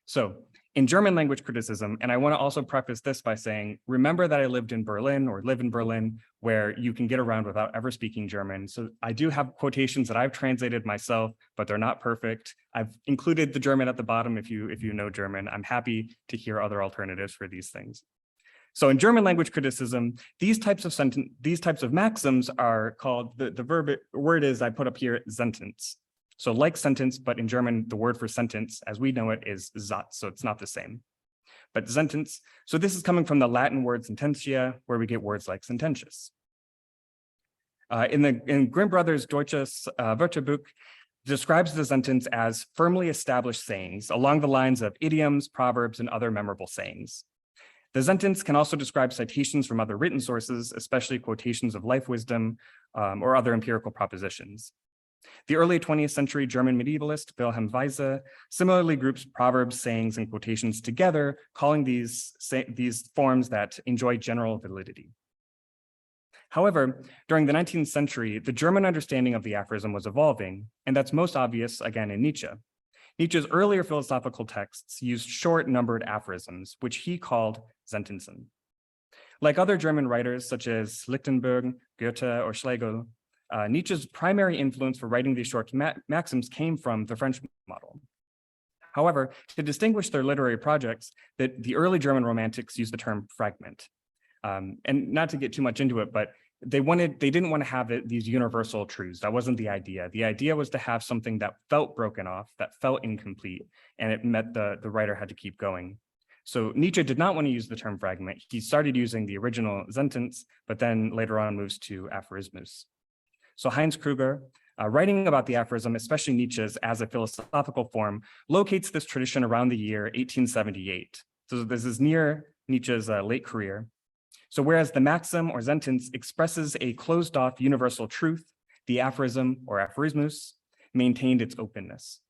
So, in German language criticism, and I want to also preface this by saying, remember that I lived in Berlin or live in Berlin, where you can get around without ever speaking German. So I do have quotations that I've translated myself, but they're not perfect. I've included the German at the bottom if you know German. I'm happy to hear other alternatives for these things. So in German language criticism, these types of maxims are called, the word is, I put up here, Sentence. So like sentence, but in German, the word for sentence, as we know it, is Satz, so it's not the same. But sentence, so this is coming from the Latin word sententia, where we get words like sententious. In Grimm Brothers' Deutsches Wörterbuch, describes the sentence as firmly established sayings along the lines of idioms, proverbs, and other memorable sayings. The sentence can also describe citations from other written sources, especially quotations of life wisdom or other empirical propositions. The early 20th century German medievalist Wilhelm Weise similarly groups proverbs, sayings, and quotations together, calling these forms that enjoy general validity. However, during the 19th century, the German understanding of the aphorism was evolving, and that's most obvious again in Nietzsche. Nietzsche's earlier philosophical texts used short numbered aphorisms, which he called Sentenzen. Like other German writers such as Lichtenberg, Goethe, or Schlegel, Nietzsche's primary influence for writing these short maxims came from the French model. However, to distinguish their literary projects, the early German romantics used the term fragment. And not to get too much into it, but they didn't want to have these universal truths. That wasn't the idea. The idea was to have something that felt broken off, that felt incomplete, and it meant the writer had to keep going. So Nietzsche did not want to use the term fragment. He started using the original sentence, but then later on moves to Aphorismus. So Heinz Krüger, writing about the aphorism, especially Nietzsche's as a philosophical form, locates this tradition around the year 1878. So this is near Nietzsche's late career. So whereas the maxim or sentence expresses a closed off universal truth, the aphorism or aphorismus maintained its openness.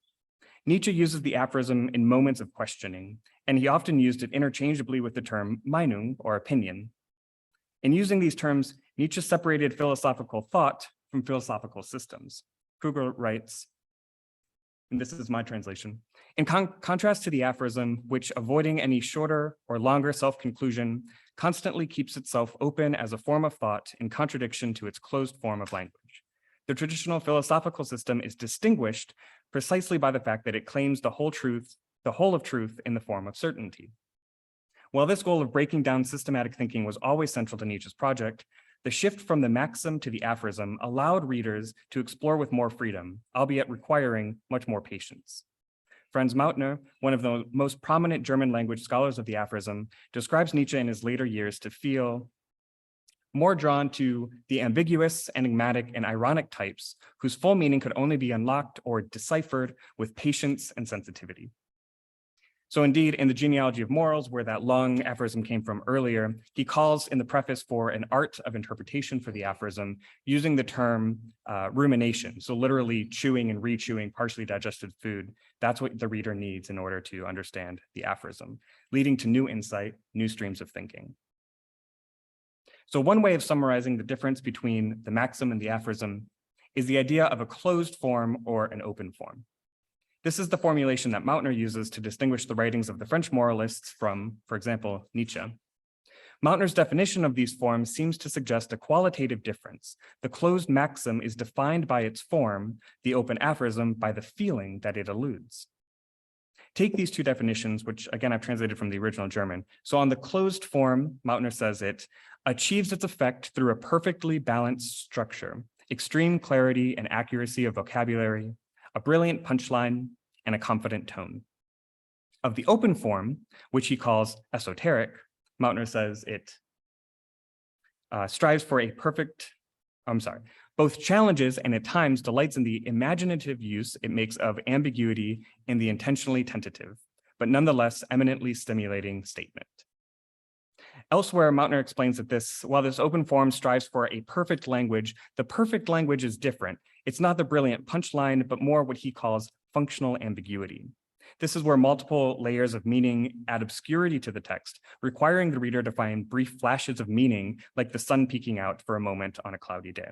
Nietzsche uses the aphorism in moments of questioning, and he often used it interchangeably with the term Meinung or opinion. In using these terms, Nietzsche separated philosophical thought from philosophical systems. Krüger writes, and this is my translation, in contrast to the aphorism, which avoiding any shorter or longer self-conclusion, constantly keeps itself open as a form of thought in contradiction to its closed form of language. The traditional philosophical system is distinguished precisely by the fact that it claims the whole of truth in the form of certainty. While this goal of breaking down systematic thinking was always central to Nietzsche's project, the shift from the maxim to the aphorism allowed readers to explore with more freedom, albeit requiring much more patience. Franz Mautner, one of the most prominent German language scholars of the aphorism, describes Nietzsche in his later years to feel more drawn to the ambiguous, enigmatic, and ironic types whose full meaning could only be unlocked or deciphered with patience and sensitivity. So indeed, in the Genealogy of Morals, where that long aphorism came from earlier, he calls in the preface for an art of interpretation for the aphorism, using the term rumination. So literally chewing and rechewing partially digested food. That's what the reader needs in order to understand the aphorism, leading to new insight, new streams of thinking. So one way of summarizing the difference between the maxim and the aphorism is the idea of a closed form or an open form. This is the formulation that Mautner uses to distinguish the writings of the French moralists from, for example, Nietzsche. Mautner's definition of these forms seems to suggest a qualitative difference. The closed maxim is defined by its form, the open aphorism by the feeling that it eludes. Take these two definitions, which again I've translated from the original German. So on the closed form, Mautner says it achieves its effect through a perfectly balanced structure, extreme clarity and accuracy of vocabulary, a brilliant punchline, and a confident tone. Of the open form, which he calls esoteric, Mautner says it strives for a both challenges and at times delights in the imaginative use it makes of ambiguity in the intentionally tentative, but nonetheless eminently stimulating statement. Elsewhere, Mautner explains that while this open form strives for a perfect language, the perfect language is different. It's not the brilliant punchline, but more what he calls functional ambiguity. This is where multiple layers of meaning add obscurity to the text, requiring the reader to find brief flashes of meaning, like the sun peeking out for a moment on a cloudy day.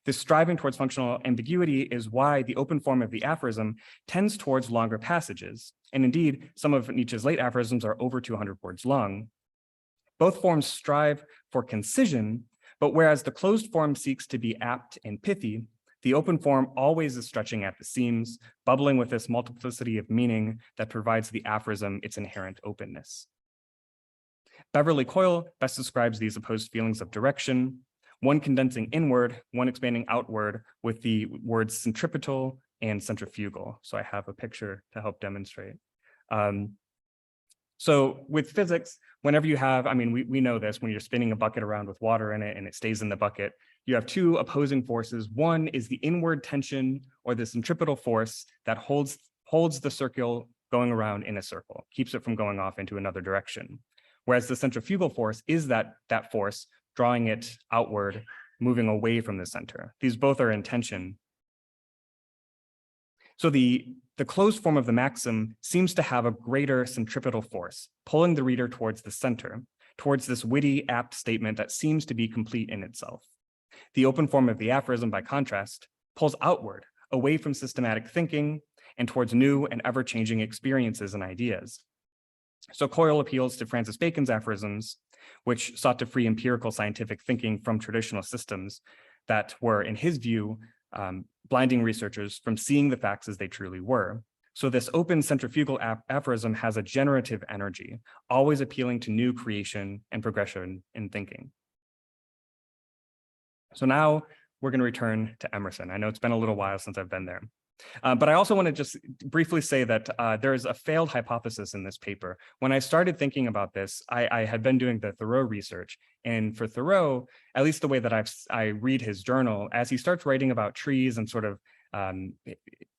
This striving towards functional ambiguity is why the open form of the aphorism tends towards longer passages. And indeed, some of Nietzsche's late aphorisms are over 200 words long. Both forms strive for concision, but whereas the closed form seeks to be apt and pithy, the open form always is stretching at the seams, bubbling with this multiplicity of meaning that provides the aphorism its inherent openness. Beverly Coyle best describes these opposed feelings of direction, one condensing inward, one expanding outward with the words centripetal and centrifugal. So I have a picture to help demonstrate. So with physics, whenever you have, we know this, when you're spinning a bucket around with water in it and it stays in the bucket, you have two opposing forces. One is the inward tension or the centripetal force that holds the circle going around in a circle, keeps it from going off into another direction. Whereas the centrifugal force is that force drawing it outward, moving away from the center. These both are in tension. So the closed form of the maxim seems to have a greater centripetal force, pulling the reader towards the center, towards this witty, apt statement that seems to be complete in itself. The open form of the aphorism, by contrast, pulls outward, away from systematic thinking and towards new and ever-changing experiences and ideas. So Coyle appeals to Francis Bacon's aphorisms, which sought to free empirical scientific thinking from traditional systems that were, in his view, blinding researchers from seeing the facts as they truly were. So this open centrifugal aphorism has a generative energy, always appealing to new creation and progression in thinking. So now we're going to return to Emerson. I know it's been a little while since I've been there. But I also want to just briefly say that there is a failed hypothesis in this paper. When I started thinking about this, I had been doing the Thoreau research. And for Thoreau, at least the way that I read his journal, as he starts writing about trees and sort of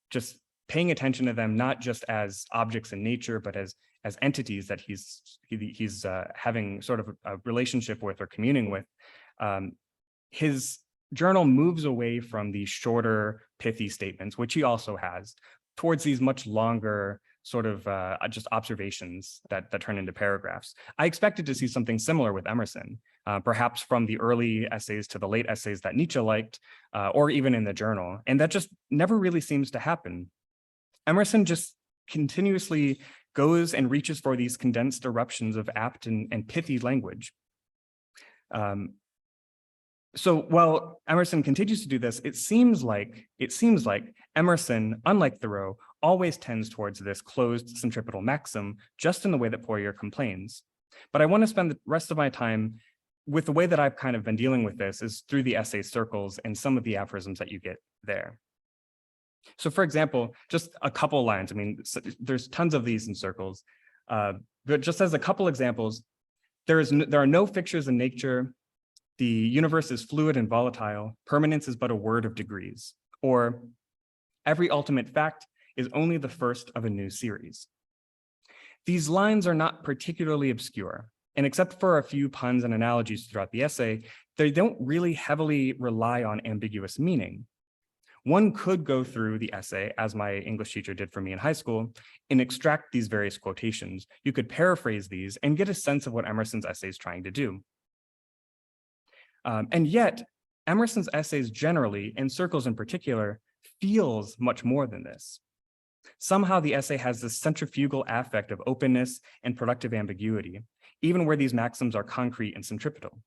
just paying attention to them, not just as objects in nature, but as entities that he's having sort of a relationship with or communing with, his journal moves away from these shorter, pithy statements, which he also has, towards these much longer sort of just observations that turn into paragraphs. I expected to see something similar with Emerson, perhaps from the early essays to the late essays that Nietzsche liked, or even in the journal. And that just never really seems to happen. Emerson just continuously goes and reaches for these condensed eruptions of apt and pithy language. So while Emerson continues to do this, it seems like Emerson, unlike Thoreau, always tends towards this closed centripetal maxim, just in the way that Poirier complains. But I want to spend the rest of my time with the way that I've kind of been dealing with this is through the essay circles and some of the aphorisms that you get there. So for example, just a couple lines. There's tons of these in circles, but just as a couple examples, there are no fixtures in nature. The universe is fluid and volatile. Permanence is but a word of degrees. Or every ultimate fact is only the first of a new series. These lines are not particularly obscure, and except for a few puns and analogies throughout the essay, they don't really heavily rely on ambiguous meaning. One could go through the essay, as my English teacher did for me in high school, and extract these various quotations. You could paraphrase these and get a sense of what Emerson's essay is trying to do. And yet, Emerson's essays generally, and circles in particular, feels much more than this. Somehow the essay has this centrifugal affect of openness and productive ambiguity, even where these maxims are concrete and centripetal.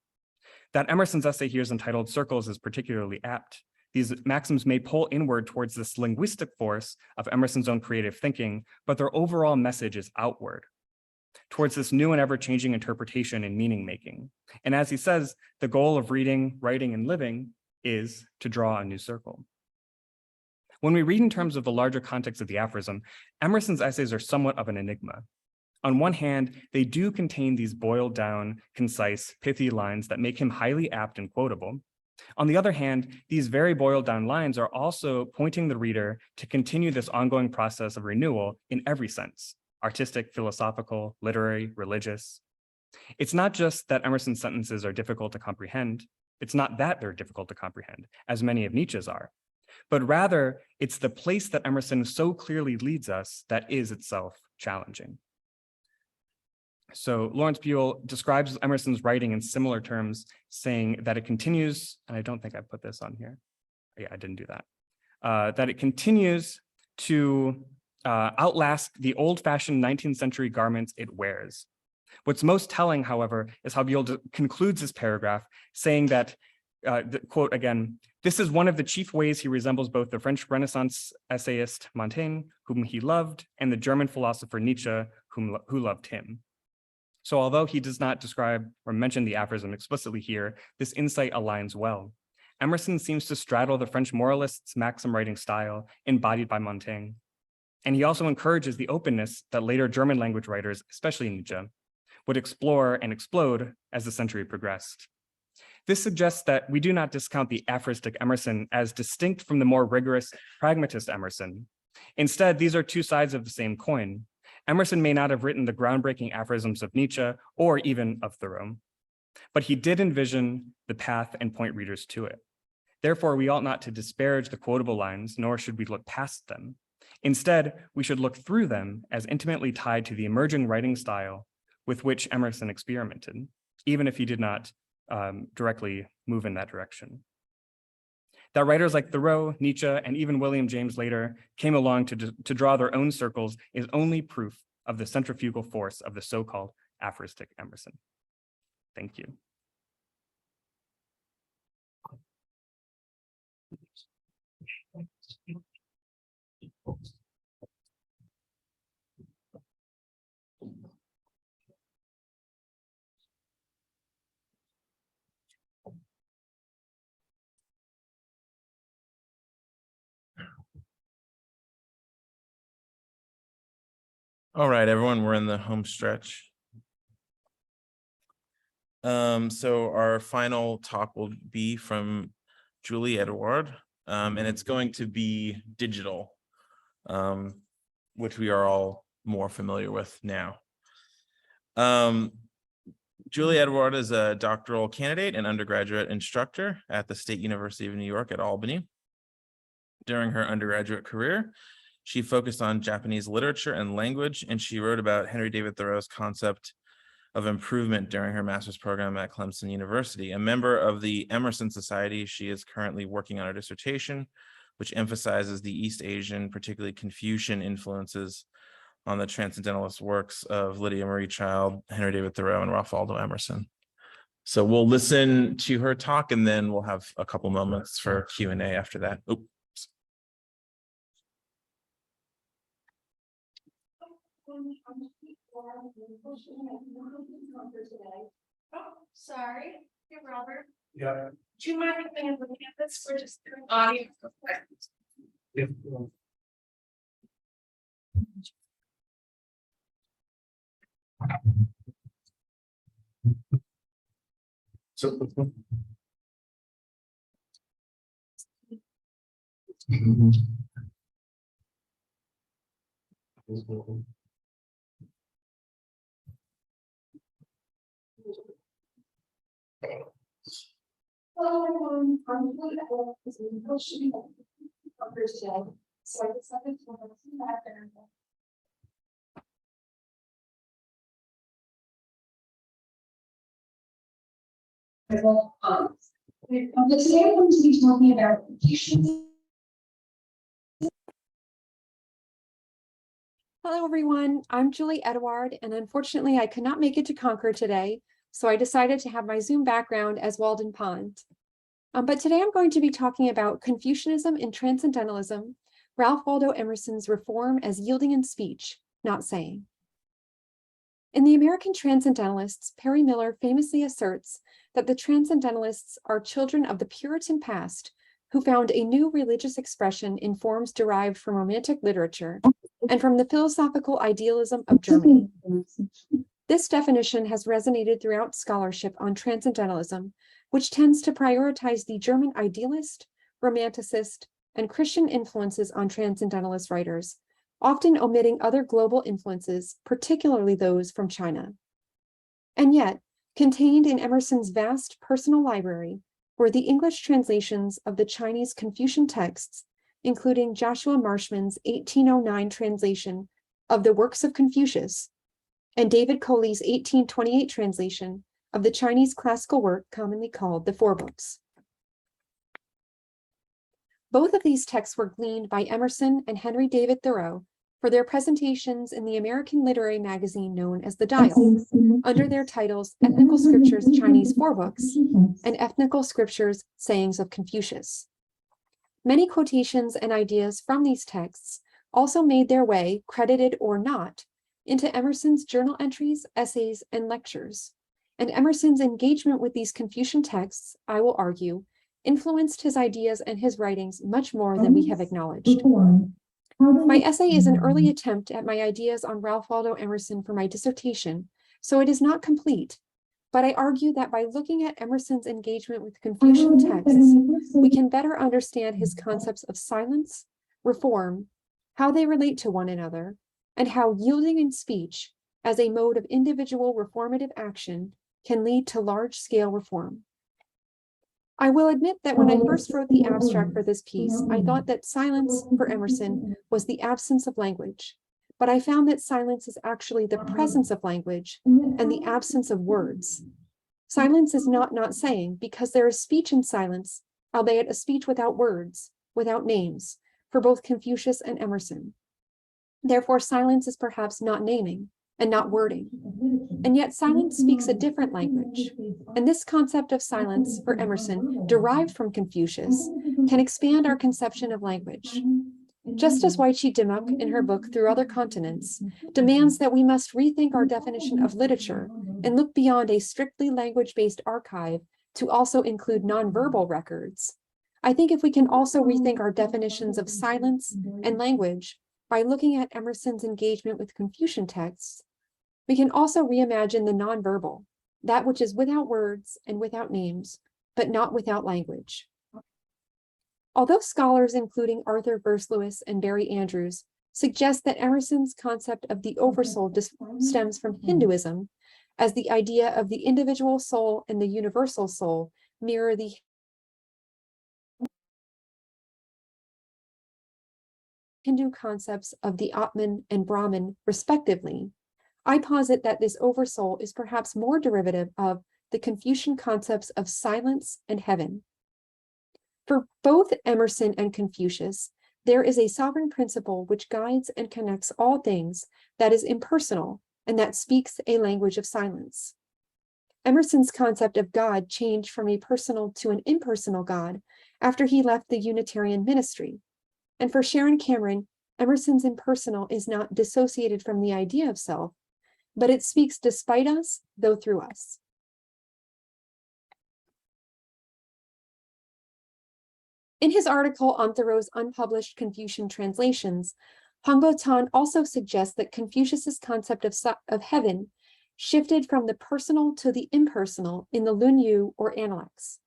That Emerson's essay here is entitled Circles is particularly apt. These maxims may pull inward towards this linguistic force of Emerson's own creative thinking, but their overall message is outward, towards this new and ever-changing interpretation and meaning-making. And as he says, the goal of reading, writing, and living is to draw a new circle. When we read in terms of the larger context of the aphorism, Emerson's essays are somewhat of an enigma. On one hand, they do contain these boiled down, concise, pithy lines that make him highly apt and quotable. On the other hand, these very boiled down lines are also pointing the reader to continue this ongoing process of renewal in every sense: artistic, philosophical, literary, religious. It's not just that Emerson's sentences are difficult to comprehend. It's not that they're difficult to comprehend, as many of Nietzsche's are, but rather it's the place that Emerson so clearly leads us that is itself challenging. So Lawrence Buell describes Emerson's writing in similar terms, saying that it continues, and I don't think I put this on here. Yeah, I didn't do that. That it continues to outlast the old-fashioned 19th century garments it wears. What's most telling, however, is how Buell concludes this paragraph, saying that, quote again, "This is one of the chief ways he resembles both the French Renaissance essayist Montaigne, whom he loved, and the German philosopher Nietzsche, who loved him." So although he does not describe or mention the aphorism explicitly here, this insight aligns well. Emerson seems to straddle the French moralist's maxim writing style embodied by Montaigne. And he also encourages the openness that later German language writers, especially Nietzsche, would explore and explode as the century progressed. This suggests that we do not discount the aphoristic Emerson as distinct from the more rigorous pragmatist Emerson. Instead, these are two sides of the same coin. Emerson may not have written the groundbreaking aphorisms of Nietzsche or even of Thoreau, but he did envision the path and point readers to it. Therefore, we ought not to disparage the quotable lines, nor should we look past them. Instead, we should look through them as intimately tied to the emerging writing style with which Emerson experimented, even if he did not directly move in that direction. That writers like Thoreau, Nietzsche, and even William James later came along to draw their own circles is only proof of the centrifugal force of the so-called aphoristic Emerson. Thank you. All right, everyone, we're in the home stretch. So our final talk will be from Julie Edewaard, and it's going to be digital, which we are all more familiar with now. Julie Edewaard is a doctoral candidate and undergraduate instructor at the State University of New York at Albany. During her undergraduate career, she focused on Japanese literature and language, and she wrote about Henry David Thoreau's concept of improvement during her master's program at Clemson University. A member of the Emerson Society, she is currently working on a dissertation which emphasizes the East Asian, particularly Confucian influences on the Transcendentalist works of Lydia Marie Child, Henry David Thoreau, and Waldo Emerson. So we'll listen to her talk, and then we'll have a couple moments for Q&A after that. Oops. Oh, sorry. Hey, Robert. Yeah. Do you mind coming and looking at this? We're just doing audio. Yeah. So. Today I'm going to be talking about Hello, everyone. I'm Julie Edewaard, and unfortunately, I could not make it to Concord today, so I decided to have my Zoom background as Walden Pond. But today I'm going to be talking about Confucianism and Transcendentalism, Ralph Waldo Emerson's reform as yielding in speech, not saying. In the American Transcendentalists, Perry Miller famously asserts that the Transcendentalists are children of the Puritan past who found a new religious expression in forms derived from Romantic literature and from the philosophical idealism of Germany. This definition has resonated throughout scholarship on Transcendentalism, which tends to prioritize the German idealist, Romanticist, and Christian influences on Transcendentalist writers, often omitting other global influences, particularly those from China. And yet, contained in Emerson's vast personal library were the English translations of the Chinese Confucian texts, including Joshua Marshman's 1809 translation of the works of Confucius and David Coley's 1828 translation of the Chinese classical work commonly called the Four Books. Both of these texts were gleaned by Emerson and Henry David Thoreau for their presentations in the American literary magazine known as The Dial, under their titles Ethnical Scriptures Chinese Four Books and Ethnical Scriptures Sayings of Confucius. Many quotations and ideas from these texts also made their way, credited or not, into Emerson's journal entries, essays, and lectures. And Emerson's engagement with these Confucian texts, I will argue, influenced his ideas and his writings much more than we have acknowledged. My essay is an early attempt at my ideas on Ralph Waldo Emerson for my dissertation, so it is not complete, but I argue that by looking at Emerson's engagement with Confucian texts, we can better understand his concepts of silence, reform, how they relate to one another, and how yielding in speech as a mode of individual reformative action can lead to large-scale reform. I will admit that when I first wrote the abstract for this piece, I thought that silence for Emerson was the absence of language, but I found that silence is actually the presence of language and the absence of words. Silence is not saying, because there is speech in silence, albeit a speech without words, without names, for both Confucius and Emerson. Therefore, silence is perhaps not naming and not wording. And yet silence speaks a different language. And this concept of silence for Emerson, derived from Confucius, can expand our conception of language. Just as Weichi Dimmock, in her book Through Other Continents, demands that we must rethink our definition of literature and look beyond a strictly language-based archive to also include nonverbal records, I think if we can also rethink our definitions of silence and language by looking at Emerson's engagement with Confucian texts, we can also reimagine the nonverbal, that which is without words and without names, but not without language. Although scholars, including Arthur Burslewis and Barry Andrews, suggest that Emerson's concept of the oversoul stems from Hinduism, as the idea of the individual soul and the universal soul mirror the Hindu concepts of the Atman and Brahman, respectively, I posit that this oversoul is perhaps more derivative of the Confucian concepts of silence and heaven. For both Emerson and Confucius, there is a sovereign principle which guides and connects all things that is impersonal and that speaks a language of silence. Emerson's concept of God changed from a personal to an impersonal God after he left the Unitarian ministry. And for Sharon Cameron, Emerson's impersonal is not dissociated from the idea of self, but it speaks despite us, though through us. In his article on Thoreau's unpublished Confucian translations, Hongbo Tan also suggests that Confucius's concept of heaven shifted from the personal to the impersonal in the Lun Yu or Analects.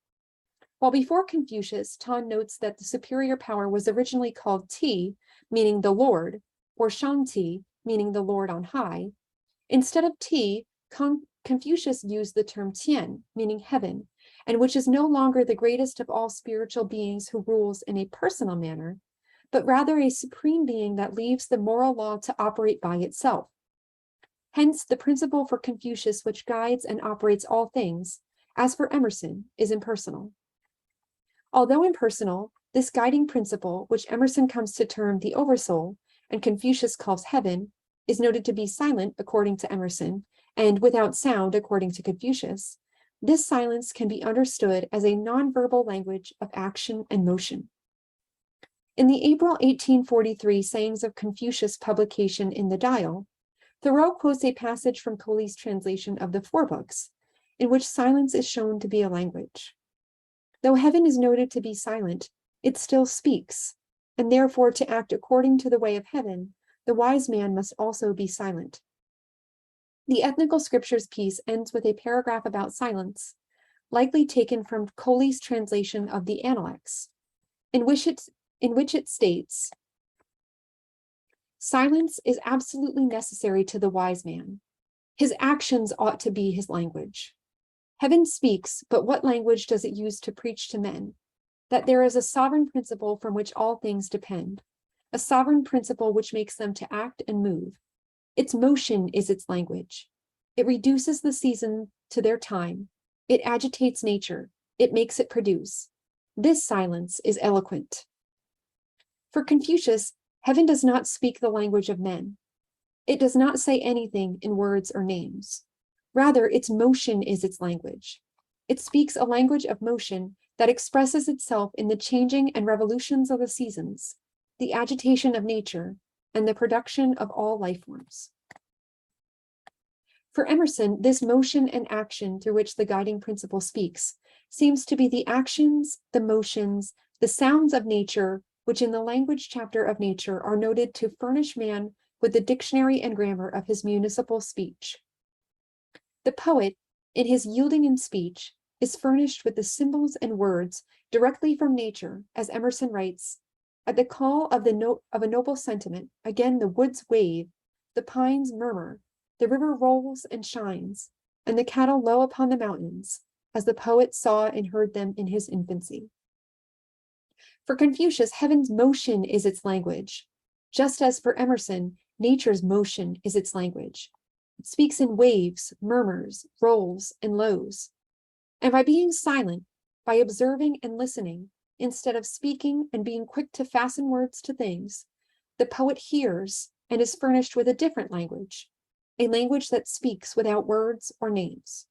While before Confucius, Tan notes that the superior power was originally called Ti, meaning the Lord, or Shanti, meaning the Lord on high. Instead of Ti, Confucius used the term Tian, meaning heaven, and which is no longer the greatest of all spiritual beings who rules in a personal manner, but rather a supreme being that leaves the moral law to operate by itself. Hence, the principle for Confucius which guides and operates all things, as for Emerson, is impersonal. Although impersonal, this guiding principle, which Emerson comes to term the oversoul, and Confucius calls heaven, is noted to be silent, according to Emerson, and without sound, according to Confucius, this silence can be understood as a nonverbal language of action and motion. In the April 1843 Sayings of Confucius publication in the Dial, Thoreau quotes a passage from Coley's translation of the Four Books, in which silence is shown to be a language. Though heaven is noted to be silent, it still speaks, and therefore to act according to the way of heaven, the wise man must also be silent. The Ethnical Scriptures piece ends with a paragraph about silence, likely taken from Coley's translation of the Analects, in which it states, "Silence is absolutely necessary to the wise man. His actions ought to be his language. Heaven speaks, but what language does it use to preach to men? That there is a sovereign principle from which all things depend, a sovereign principle which makes them to act and move. Its motion is its language. It reduces the season to their time. It agitates nature. It makes it produce. This silence is eloquent." For Confucius, heaven does not speak the language of men. It does not say anything in words or names. Rather, its motion is its language. It speaks a language of motion that expresses itself in the changing and revolutions of the seasons, the agitation of nature, and the production of all life forms. For Emerson, this motion and action through which the guiding principle speaks seems to be the actions, the motions, the sounds of nature, which in the language chapter of nature are noted to furnish man with the dictionary and grammar of his municipal speech. The poet, in his yielding in speech, is furnished with the symbols and words directly from nature, as Emerson writes, "At the call of a noble sentiment, again the woods wave, the pines murmur, the river rolls and shines, and the cattle low upon the mountains, as the poet saw and heard them in his infancy." For Confucius, heaven's motion is its language, just as for Emerson, nature's motion is its language. It speaks in waves, murmurs, rolls, and lows. And by being silent, by observing and listening, instead of speaking and being quick to fasten words to things, the poet hears and is furnished with a different language, a language that speaks without words or names.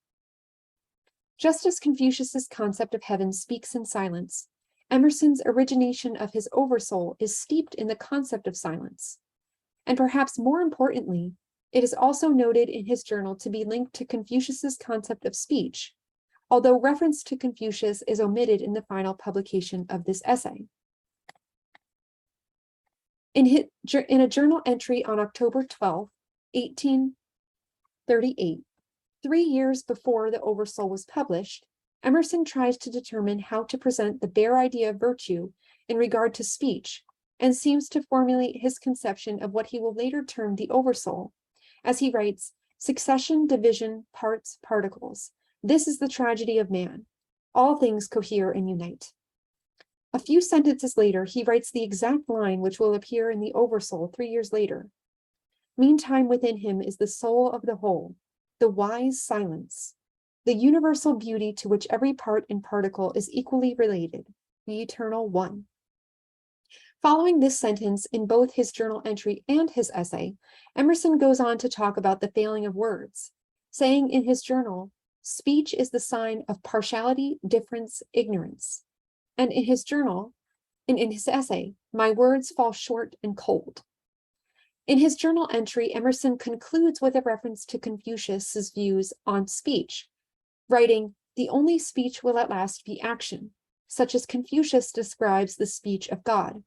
Just as Confucius's concept of heaven speaks in silence, Emerson's origination of his oversoul is steeped in the concept of silence. And perhaps more importantly, it is also noted in his journal to be linked to Confucius's concept of speech, although reference to Confucius is omitted in the final publication of this essay. In a journal entry on October 12, 1838, 3 years before The Oversoul was published, Emerson tries to determine how to present the bare idea of virtue in regard to speech, and seems to formulate his conception of what he will later term the Oversoul, as he writes, "Succession, division, parts, particles. This is the tragedy of man. All things cohere and unite." A few sentences later, he writes the exact line which will appear in the Oversoul 3 years later. "Meantime within him is the soul of the whole, the wise silence, the universal beauty to which every part and particle is equally related, the eternal one." Following this sentence in both his journal entry and his essay, Emerson goes on to talk about the failing of words, saying in his journal, "Speech is the sign of partiality, difference, ignorance." And in his essay, "My words fall short and cold." In his journal entry, Emerson concludes with a reference to Confucius's views on speech, writing, "The only speech will at last be action, such as Confucius describes the speech of God."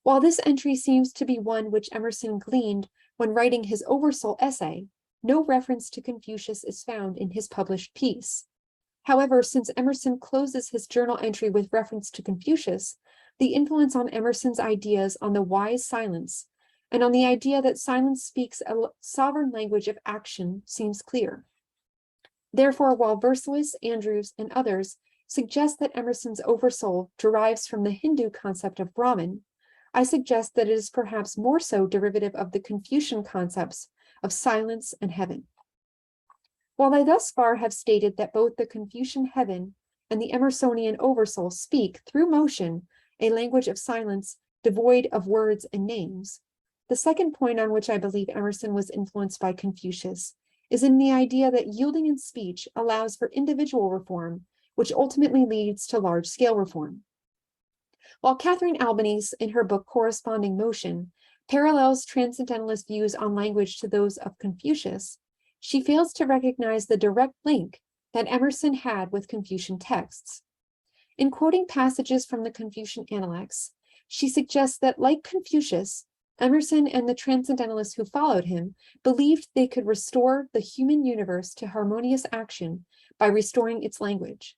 While this entry seems to be one which Emerson gleaned when writing his Oversoul essay, no reference to Confucius is found in his published piece. However, since Emerson closes his journal entry with reference to Confucius, the influence on Emerson's ideas on the wise silence and on the idea that silence speaks a sovereign language of action seems clear. Therefore, while Versois, Andrews, and others suggest that Emerson's Oversoul derives from the Hindu concept of Brahman, I suggest that it is perhaps more so derivative of the Confucian concepts of silence and heaven. While I thus far have stated that both the Confucian heaven and the Emersonian Oversoul speak, through motion, a language of silence devoid of words and names, The second point on which I believe Emerson was influenced by Confucius is in the idea that yielding in speech allows for individual reform, which ultimately leads to large-scale reform. While Catherine Albanese, in her book Corresponding Motion, parallels transcendentalist views on language to those of Confucius, she fails to recognize the direct link that Emerson had with Confucian texts. In quoting passages from the Confucian Analects, she suggests that, like Confucius, Emerson and the transcendentalists who followed him believed they could restore the human universe to harmonious action by restoring its language.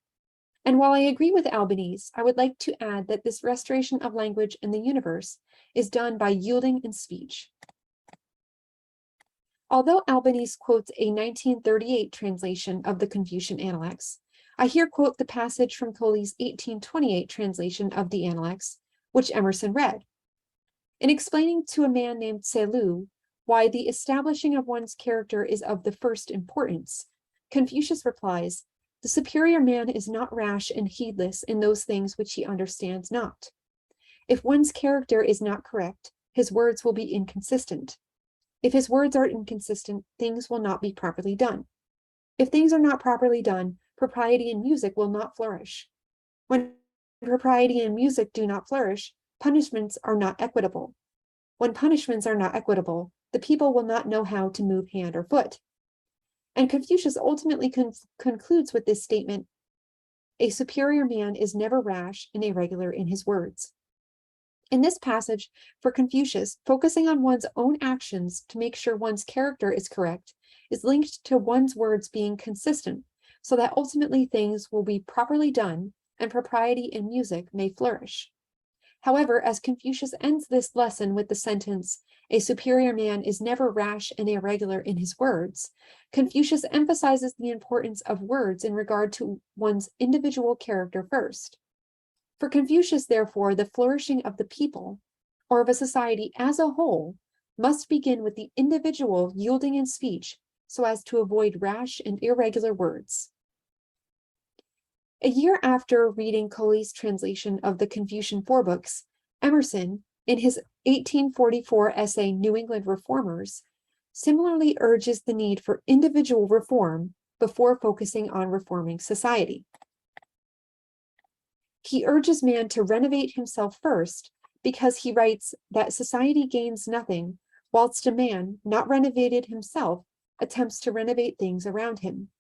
And while I agree with Albanese, I would like to add that this restoration of language in the universe is done by yielding in speech. Although Albanese quotes a 1938 translation of the Confucian Analects, I here quote the passage from Coley's 1828 translation of the Analects, which Emerson read. In explaining to a man named Tse-lu why the establishing of one's character is of the first importance, Confucius replies, "The superior man is not rash and heedless in those things which he understands not. If one's character is not correct, his words will be inconsistent. If his words are inconsistent, things will not be properly done. If things are not properly done, propriety in music will not flourish. When propriety and music do not flourish, punishments are not equitable. When punishments are not equitable, the people will not know how to move hand or foot." And Confucius ultimately concludes with this statement, "A superior man is never rash and irregular in his words." In this passage, for Confucius, focusing on one's own actions to make sure one's character is correct is linked to one's words being consistent, so that ultimately things will be properly done and propriety in music may flourish. However, as Confucius ends this lesson with the sentence, "A superior man is never rash and irregular in his words," Confucius emphasizes the importance of words in regard to one's individual character first. For Confucius, therefore, the flourishing of the people, or of a society as a whole, must begin with the individual yielding in speech so as to avoid rash and irregular words. A year after reading Coley's translation of the Confucian Four Books, Emerson, in his 1844 essay New England Reformers, similarly urges the need for individual reform before focusing on reforming society. He urges man to renovate himself first because he writes that society gains nothing whilst a man, not renovated himself, attempts to renovate things around him.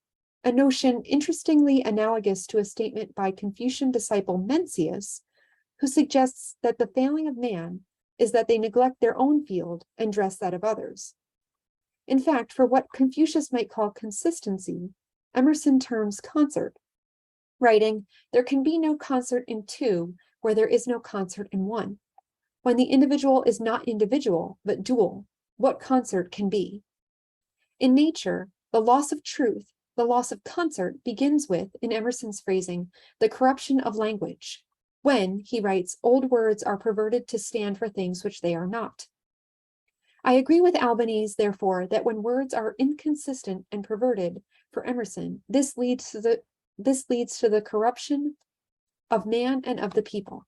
A notion interestingly analogous to a statement by Confucian disciple Mencius, who suggests that the failing of man is that they neglect their own field and dress that of others. In fact, for what Confucius might call consistency, Emerson terms concert, writing, "There can be no concert in two where there is no concert in one. When the individual is not individual, but dual, what concert can be?" In nature, the loss of truth, the loss of concert begins with, in Emerson's phrasing, the corruption of language, when, he writes, old words are perverted to stand for things which they are not. I agree with Albanese, therefore, that when words are inconsistent and perverted, for Emerson, this leads to the corruption of man and of the people.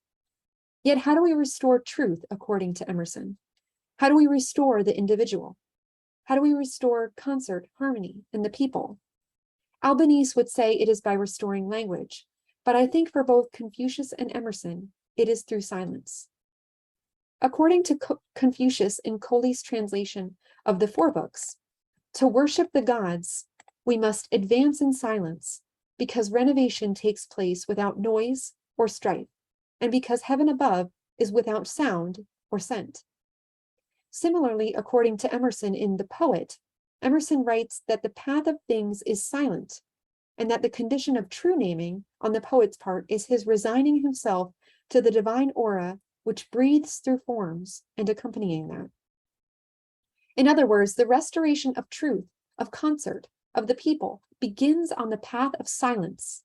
Yet how do we restore truth according to Emerson? How do we restore the individual? How do we restore concert, harmony, in the people? Albanese would say it is by restoring language, but I think for both Confucius and Emerson, it is through silence. According to Confucius in Coley's translation of the Four Books, to worship the gods, we must advance in silence, because renovation takes place without noise or strife, and because heaven above is without sound or scent. Similarly, according to Emerson in The Poet, Emerson writes that the path of things is silent, and that the condition of true naming on the poet's part is his resigning himself to the divine aura which breathes through forms and accompanying that. In other words, the restoration of truth, of concert, of the people begins on the path of silence.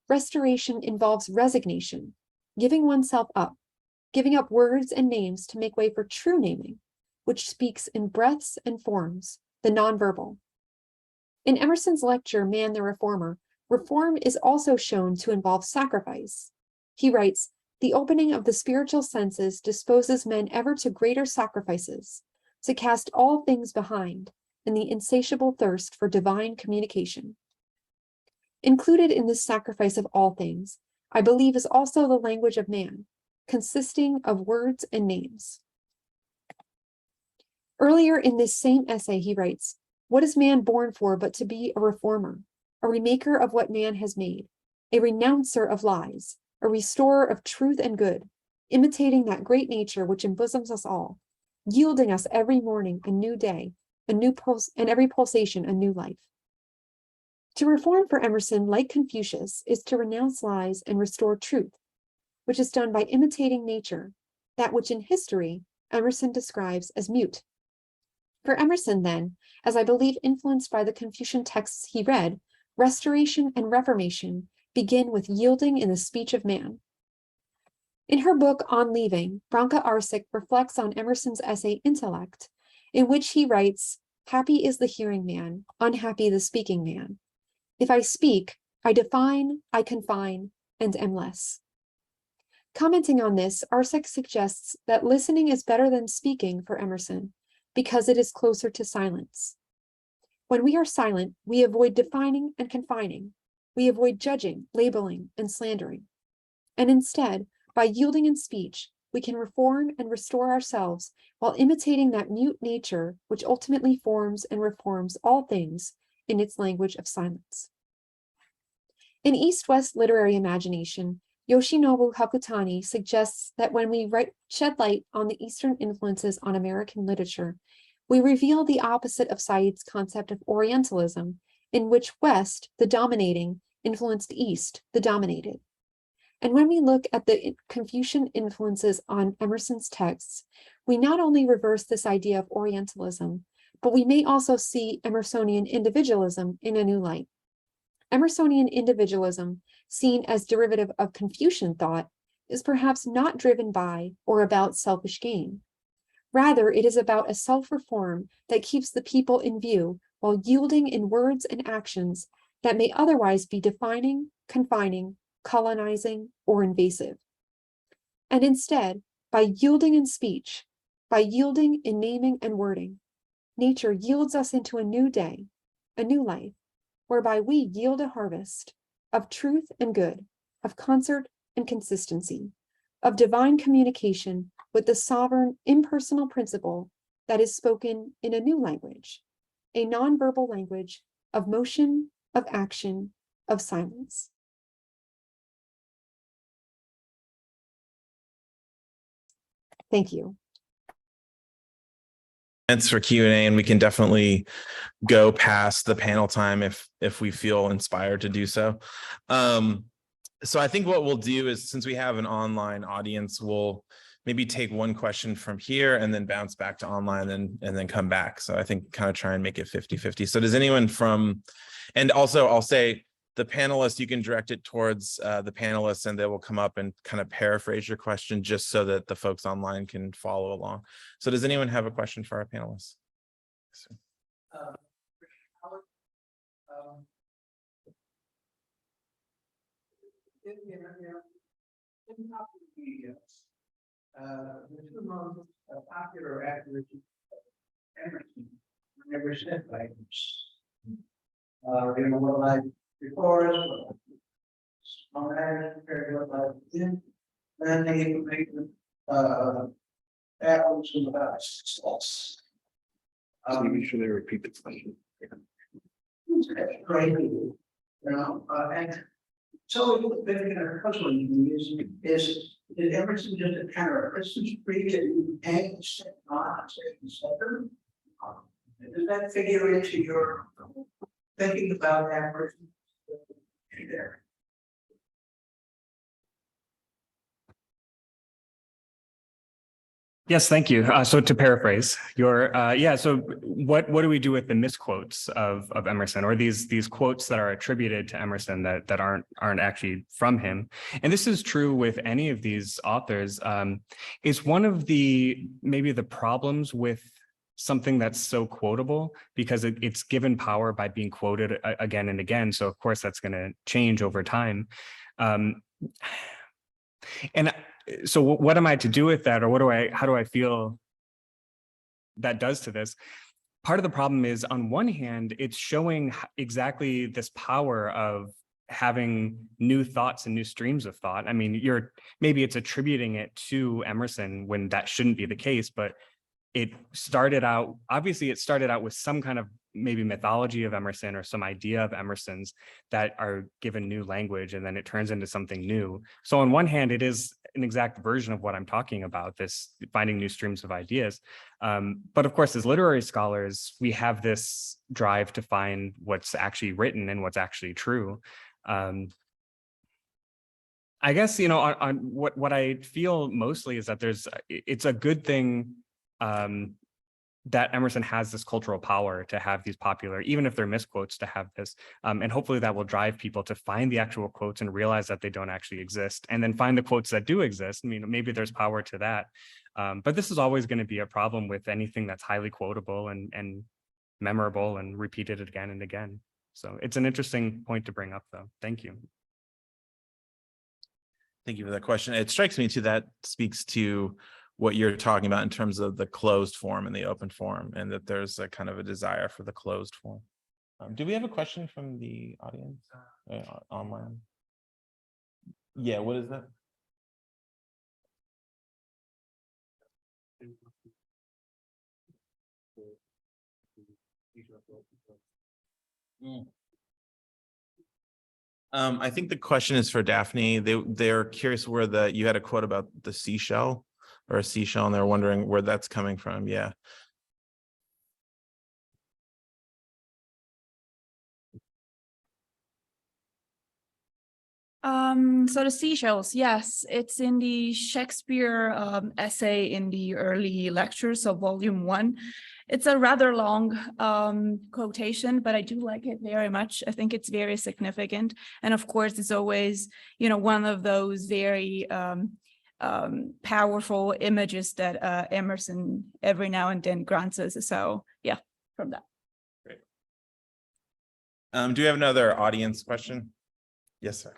Restoration involves resignation, giving oneself up, giving up words and names to make way for true naming, which speaks in breaths and forms, the nonverbal. In Emerson's lecture, Man the Reformer, reform is also shown to involve sacrifice. He writes, the opening of the spiritual senses disposes men ever to greater sacrifices, to cast all things behind in the insatiable thirst for divine communication. Included in this sacrifice of all things, I believe, is also the language of man, consisting of words and names. Earlier in this same essay, he writes, "What is man born for but to be a reformer, a remaker of what man has made, a renouncer of lies, a restorer of truth and good, imitating that great nature which embosoms us all, yielding us every morning a new day, a new pulse, and every pulsation a new life." To reform for Emerson, like Confucius, is to renounce lies and restore truth, which is done by imitating nature, that which in history Emerson describes as mute. For Emerson, then, as I believe influenced by the Confucian texts he read, restoration and reformation begin with yielding in the speech of man. In her book On Leaving, Branka Arsic reflects on Emerson's essay Intellect, in which he writes, "Happy is the hearing man, unhappy the speaking man. If I speak, I define, I confine, and am less." Commenting on this, Arsic suggests that listening is better than speaking for Emerson, because it is closer to silence. When we are silent, we avoid defining and confining. We avoid judging, labeling, and slandering. And instead, by yielding in speech, we can reform and restore ourselves while imitating that mute nature which ultimately forms and reforms all things in its language of silence. In East-West literary imagination, Yoshinobu Hakutani suggests that when we shed light on the Eastern influences on American literature, we reveal the opposite of Said's concept of Orientalism, in which West, the dominating, influenced East, the dominated. And when we look at the Confucian influences on Emerson's texts, we not only reverse this idea of Orientalism, but we may also see Emersonian individualism in a new light. Emersonian individualism, seen as derivative of Confucian thought, is perhaps not driven by or about selfish gain. Rather, it is about a self-reform that keeps the people in view while yielding in words and actions that may otherwise be defining, confining, colonizing, or invasive. And instead, by yielding in speech, by yielding in naming and wording, nature yields us into a new day, a new life, whereby we yield a harvest of truth and good, of concert and consistency, of divine communication with the sovereign impersonal principle that is spoken in a new language, a nonverbal language of motion, of action, of silence. Thank you. Thanks for Q&A, and we can definitely go past the panel time if we feel inspired to do so. So I think what we'll do is, since we have an online audience, we'll maybe take one question from here and then bounce back to online and then come back. So I think kind of try and make it 50-50. So does anyone from, and also I'll say the panelists, you can direct it towards the panelists and they will come up and kind of paraphrase your question just so that the folks online can follow along. So does anyone have a question for our panelists? The two most popular actors Emerson were never said by what life before us, on average, compared to what life within, then they can make them apples and success. Maybe should I repeat the question? Great, and so the kind of puzzling to me is Emerson just a kind of a Christmas tree that you hang and set on and set and center? Does that figure into your thinking about that person there? Yes, thank you. So to paraphrase your, so what do we do with the misquotes of Emerson, or these quotes that are attributed to Emerson that aren't actually from him? And this is true with any of these authors. Is one of maybe the problems with something that's so quotable, because it's given power by being quoted again and again. So of course that's going to change over time. And so what am I to do with that? Or how do I feel that does to this? Part of the problem is, on one hand, it's showing exactly this power of having new thoughts and new streams of thought. I mean, maybe it's attributing it to Emerson when that shouldn't be the case, but it started out with some kind of maybe mythology of Emerson or some idea of Emerson's that are given new language, and then it turns into something new. So on one hand, it is an exact version of what I'm talking about, this finding new streams of ideas. But of course, as literary scholars, we have this drive to find what's actually written and what's actually true. I guess, on what I feel mostly is that it's a good thing that Emerson has this cultural power to have these popular, even if they're misquotes, to have this. And hopefully that will drive people to find the actual quotes and realize that they don't actually exist, and then find the quotes that do exist. I mean, maybe there's power to that. But this is always going to be a problem with anything that's highly quotable and memorable and repeated again and again. So it's an interesting point to bring up, though. Thank you. Thank you for that question. It strikes me too, that speaks to what you're talking about in terms of the closed form and the open form, and that there's a kind of a desire for the closed form. Do we have a question from the audience online? Yeah, what is that? I think the question is for Daphne. They're curious where you had a quote about the seashell or a seashell, and they're wondering where that's coming from. Yeah. So the seashells, yes, it's in the Shakespeare essay in the early lectures of volume 1. It's a rather long quotation, but I do like it very much. I think it's very significant. And of course, it's always, one of those very powerful images that Emerson every now and then grants us. So yeah, from that. Great. Do we have another audience question? Yes, sir.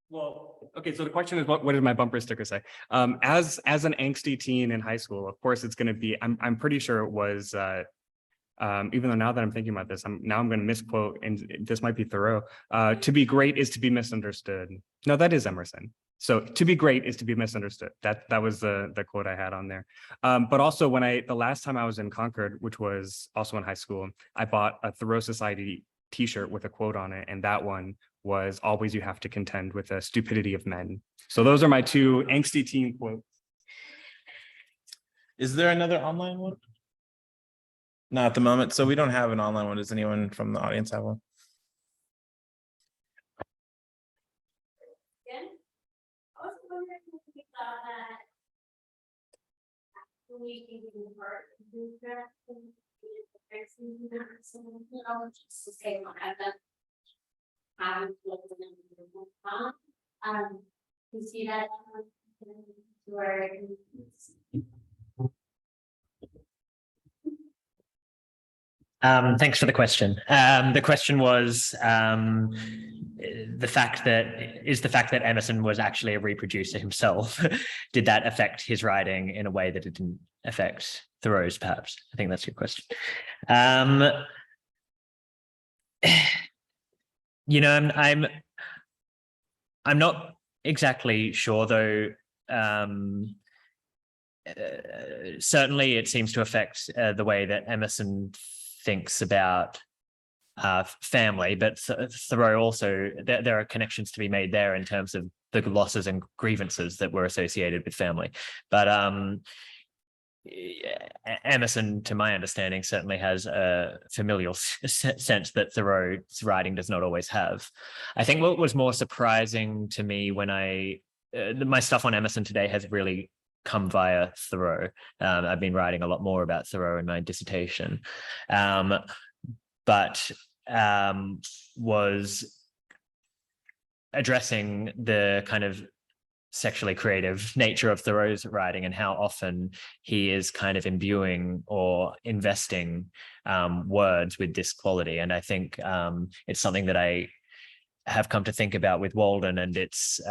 Well, okay, so the question is, what did my bumper sticker say? As an angsty teen in high school, of course, it's going to be, I'm pretty sure it was, even though now that I'm thinking about this, I'm going to misquote, and this might be Thoreau. To be great is to be misunderstood. No, that is Emerson. So to be great is to be misunderstood. That was the quote I had on there. But also the last time I was in Concord, which was also in high school, I bought a Thoreau Society t-shirt with a quote on it. And that one was, always you have to contend with the stupidity of men. So those are my two angsty teen quotes. Is there another online one? Not at the moment. So we don't have an online one. Does anyone from the audience have one? I was wondering if you thought that we can do part of the draft and just to say whatever. You see that where Thanks for the question. The question was the fact that Emerson was actually a reproducer himself. Did that affect his writing in a way that it didn't affect Thoreau's, perhaps? I think that's your question. I'm not exactly sure, though. Certainly, it seems to affect the way that Emerson thinks about family, but Thoreau also, there are connections to be made there in terms of the losses and grievances that were associated with family. But Emerson, to my understanding, certainly has a familial sense that Thoreau's writing does not always have. I think what was more surprising to me when my stuff on Emerson today has really come via Thoreau. I've been writing a lot more about Thoreau in my dissertation, but was addressing the kind of sexually creative nature of Thoreau's writing and how often he is kind of imbuing or investing words with this quality. And I think it's something that I have come to think about with Walden and its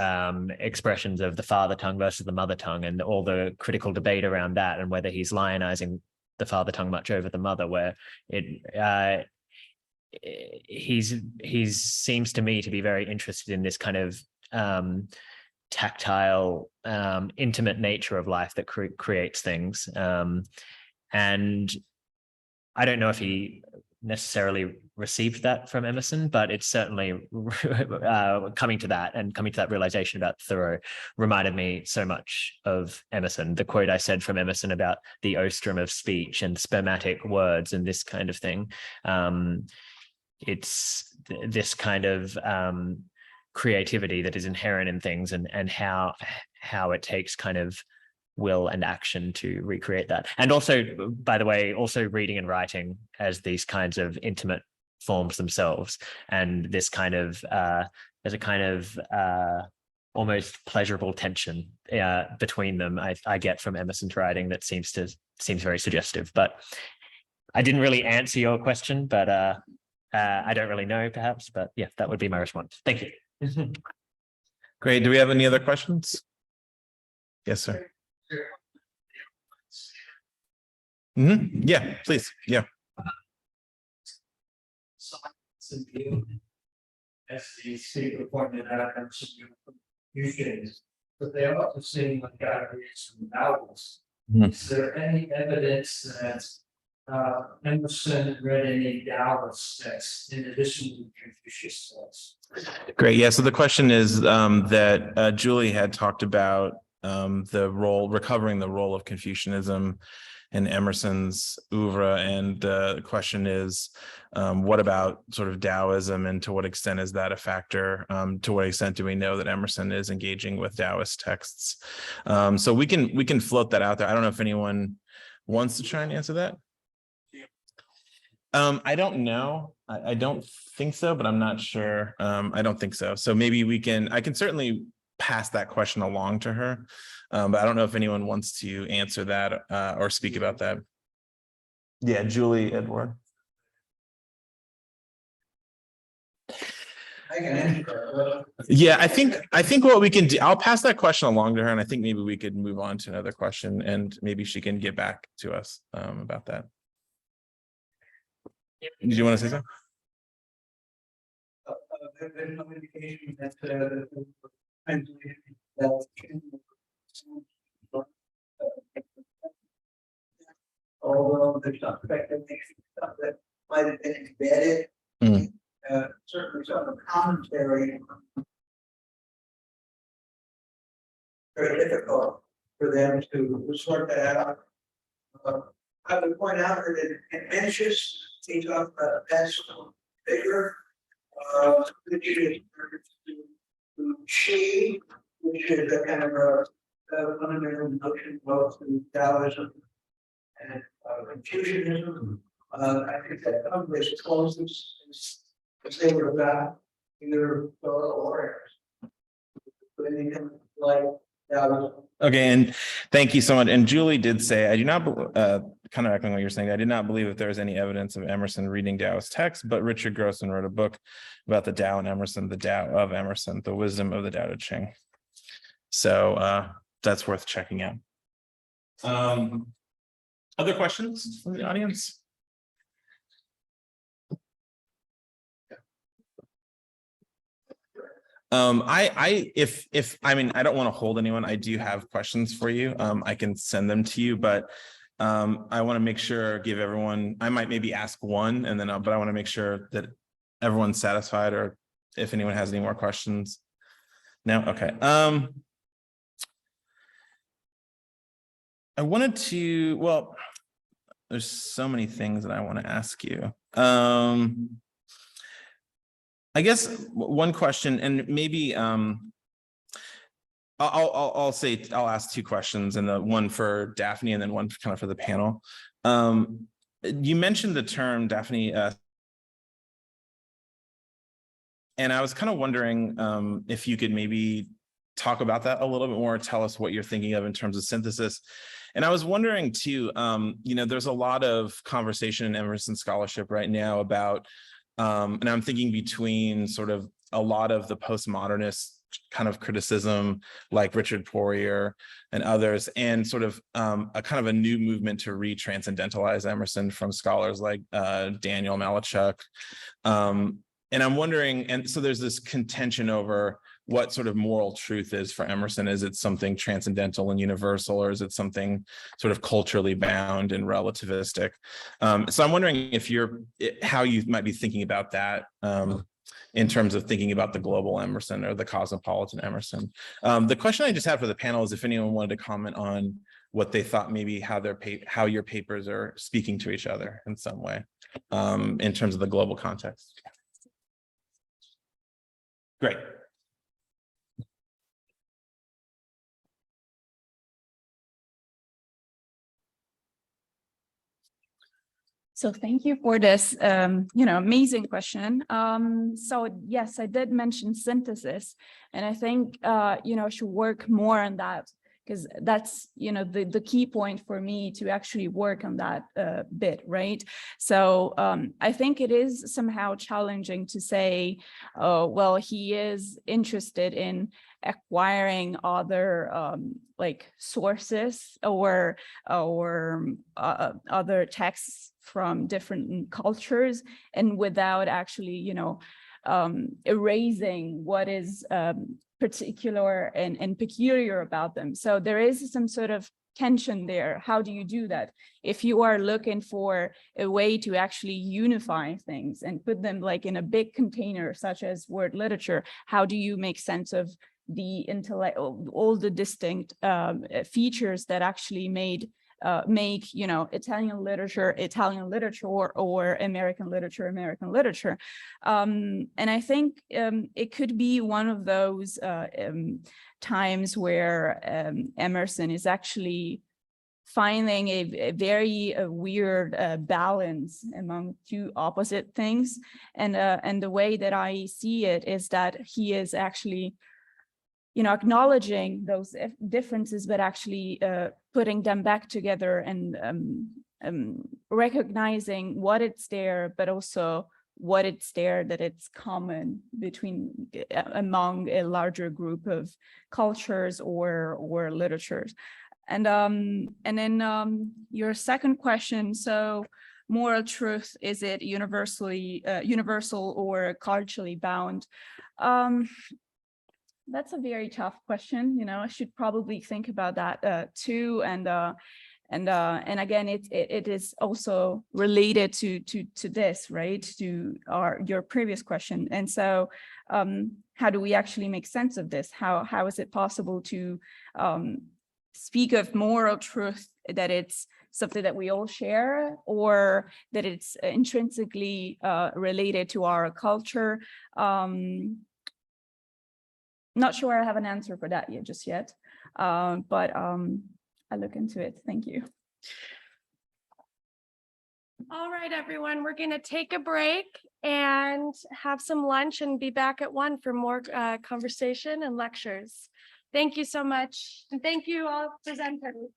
expressions of the father tongue versus the mother tongue and all the critical debate around that and whether he's lionizing the father tongue much over the mother, where he's seems to me to be very interested in this kind of tactile, intimate nature of life that creates things. And I don't know if he necessarily received that from Emerson, but it's certainly coming to that realization about Thoreau reminded me so much of Emerson. The quote I said from Emerson about the ostrum of speech and spermatic words and this kind of thing. It's this kind of creativity that is inherent in things and how it takes kind of will and action to recreate that. And also, by the way, also reading and writing as these kinds of intimate forms themselves. And this kind of, there's a kind of almost pleasurable tension between them I get from Emerson's writing that seems very suggestive. But I didn't really answer your question, but I don't really know perhaps, but yeah, that would be my response. Thank you. Great. Do we have any other questions? Yes, sir. Yeah, please. Yeah. As the speaker pointed out, Confucianism, but they also seem like categories from novels. Is there any evidence that Emerson read any Taoist texts in addition to Confucius texts? Great. Yeah. So the question is that Julie had talked about recovering the role of Confucianism in Emerson's oeuvre. And the question is, what about sort of Taoism and to what extent is that a factor? To what extent do we know that Emerson is engaging with Taoist texts? So we can float that out there. I don't know if anyone wants to try and answer that. I don't know. I don't think so, but I'm not sure. I don't think so. So maybe I can certainly pass that question along to her. But I don't know if anyone wants to answer that or speak about that. Yeah, Julie, Edewaard. Yeah, I think what we can do, I'll pass that question along to her, and I think maybe we could move on to another question, and maybe she can get back to us about that. Did you want to say something? There's no indication that although there's not speculation that might have been embedded, certainly some of the commentary, very difficult for them to sort that out. I would point out that in Mencius, he talked about a past figure, which is to she, which is a kind of a fundamental notion both in Taoism and Confucianism. I think that comes as close as they were about either or anything like Taoism. Okay, and thank you so much. And Julie did say, I do not, kind of echoing what you're saying, I did not believe that there was any evidence of Emerson reading Taoist texts, but Richard Grossman wrote a book about the Tao and Emerson, the Tao of Emerson, the wisdom of the Tao Te Ching. So that's worth checking out. Other questions from the audience? I mean, I don't want to hold anyone. I do have questions for you. I can send them to you, but I want to make sure, give everyone, I might maybe ask one and then, but I want to make sure that everyone's satisfied, or if anyone has any more questions. No? Okay. I wanted to, well, there's so many things that I want to ask you. I guess one question, and maybe I'll ask two questions, and the one for Daphne and then one kind of for the panel. You mentioned the term, Daphne, and I was kind of wondering if you could maybe talk about that a little bit more, tell us what you're thinking of in terms of synthesis. And I was wondering too, there's a lot of conversation in Emerson scholarship right now about, and I'm thinking between sort of a lot of the postmodernist kind of criticism, like Richard Poirier and others, and sort of a kind of a new movement to re-transcendentalize Emerson from scholars like Daniel Malachuk. And I'm wondering, and so there's this contention over what sort of moral truth is for Emerson. Is it something transcendental and universal, or is it something sort of culturally bound and relativistic? So I'm wondering if how you might be thinking about that in terms of thinking about the global Emerson or the cosmopolitan Emerson. The question I just had for the panel is if anyone wanted to comment on what they thought maybe how your papers are speaking to each other in some way in terms of the global context. Great. So thank you for this, amazing question. So yes, I did mention synthesis, and I think, I should work more on that, because that's, the key point for me to actually work on that bit, right? So I think it is somehow challenging to say, oh, well, he is interested in acquiring other like sources or other texts from different cultures, and without actually, erasing what is particular and peculiar about them. So there is some sort of tension there. How do you do that? If you are looking for a way to actually unify things and put them like in a big container, such as word literature, how do you make sense of the intellect, all the distinct features that actually make Italian literature or American literature. And I think it could be one of those times where Emerson is actually finding a very weird balance among two opposite things. And the way that I see it is that he is actually acknowledging those differences, but actually putting them back together and recognizing what it's there, but also what it's there that it's common among a larger group of cultures or literatures. And then your second question, so moral truth, is it universal or culturally bound? That's a very tough question. I should probably think about that too. And again, it is also related to this, right? To your previous question. And so, how do we actually make sense of this? How is it possible to speak of moral truth, that it's something that we all share, or that it's intrinsically related to our culture? Not sure I have an answer for that just yet, but I'll look into it. Thank you. All right, everyone, we're going to take a break and have some lunch and be back at 1 for more conversation and lectures. Thank you so much. And thank you all presenters.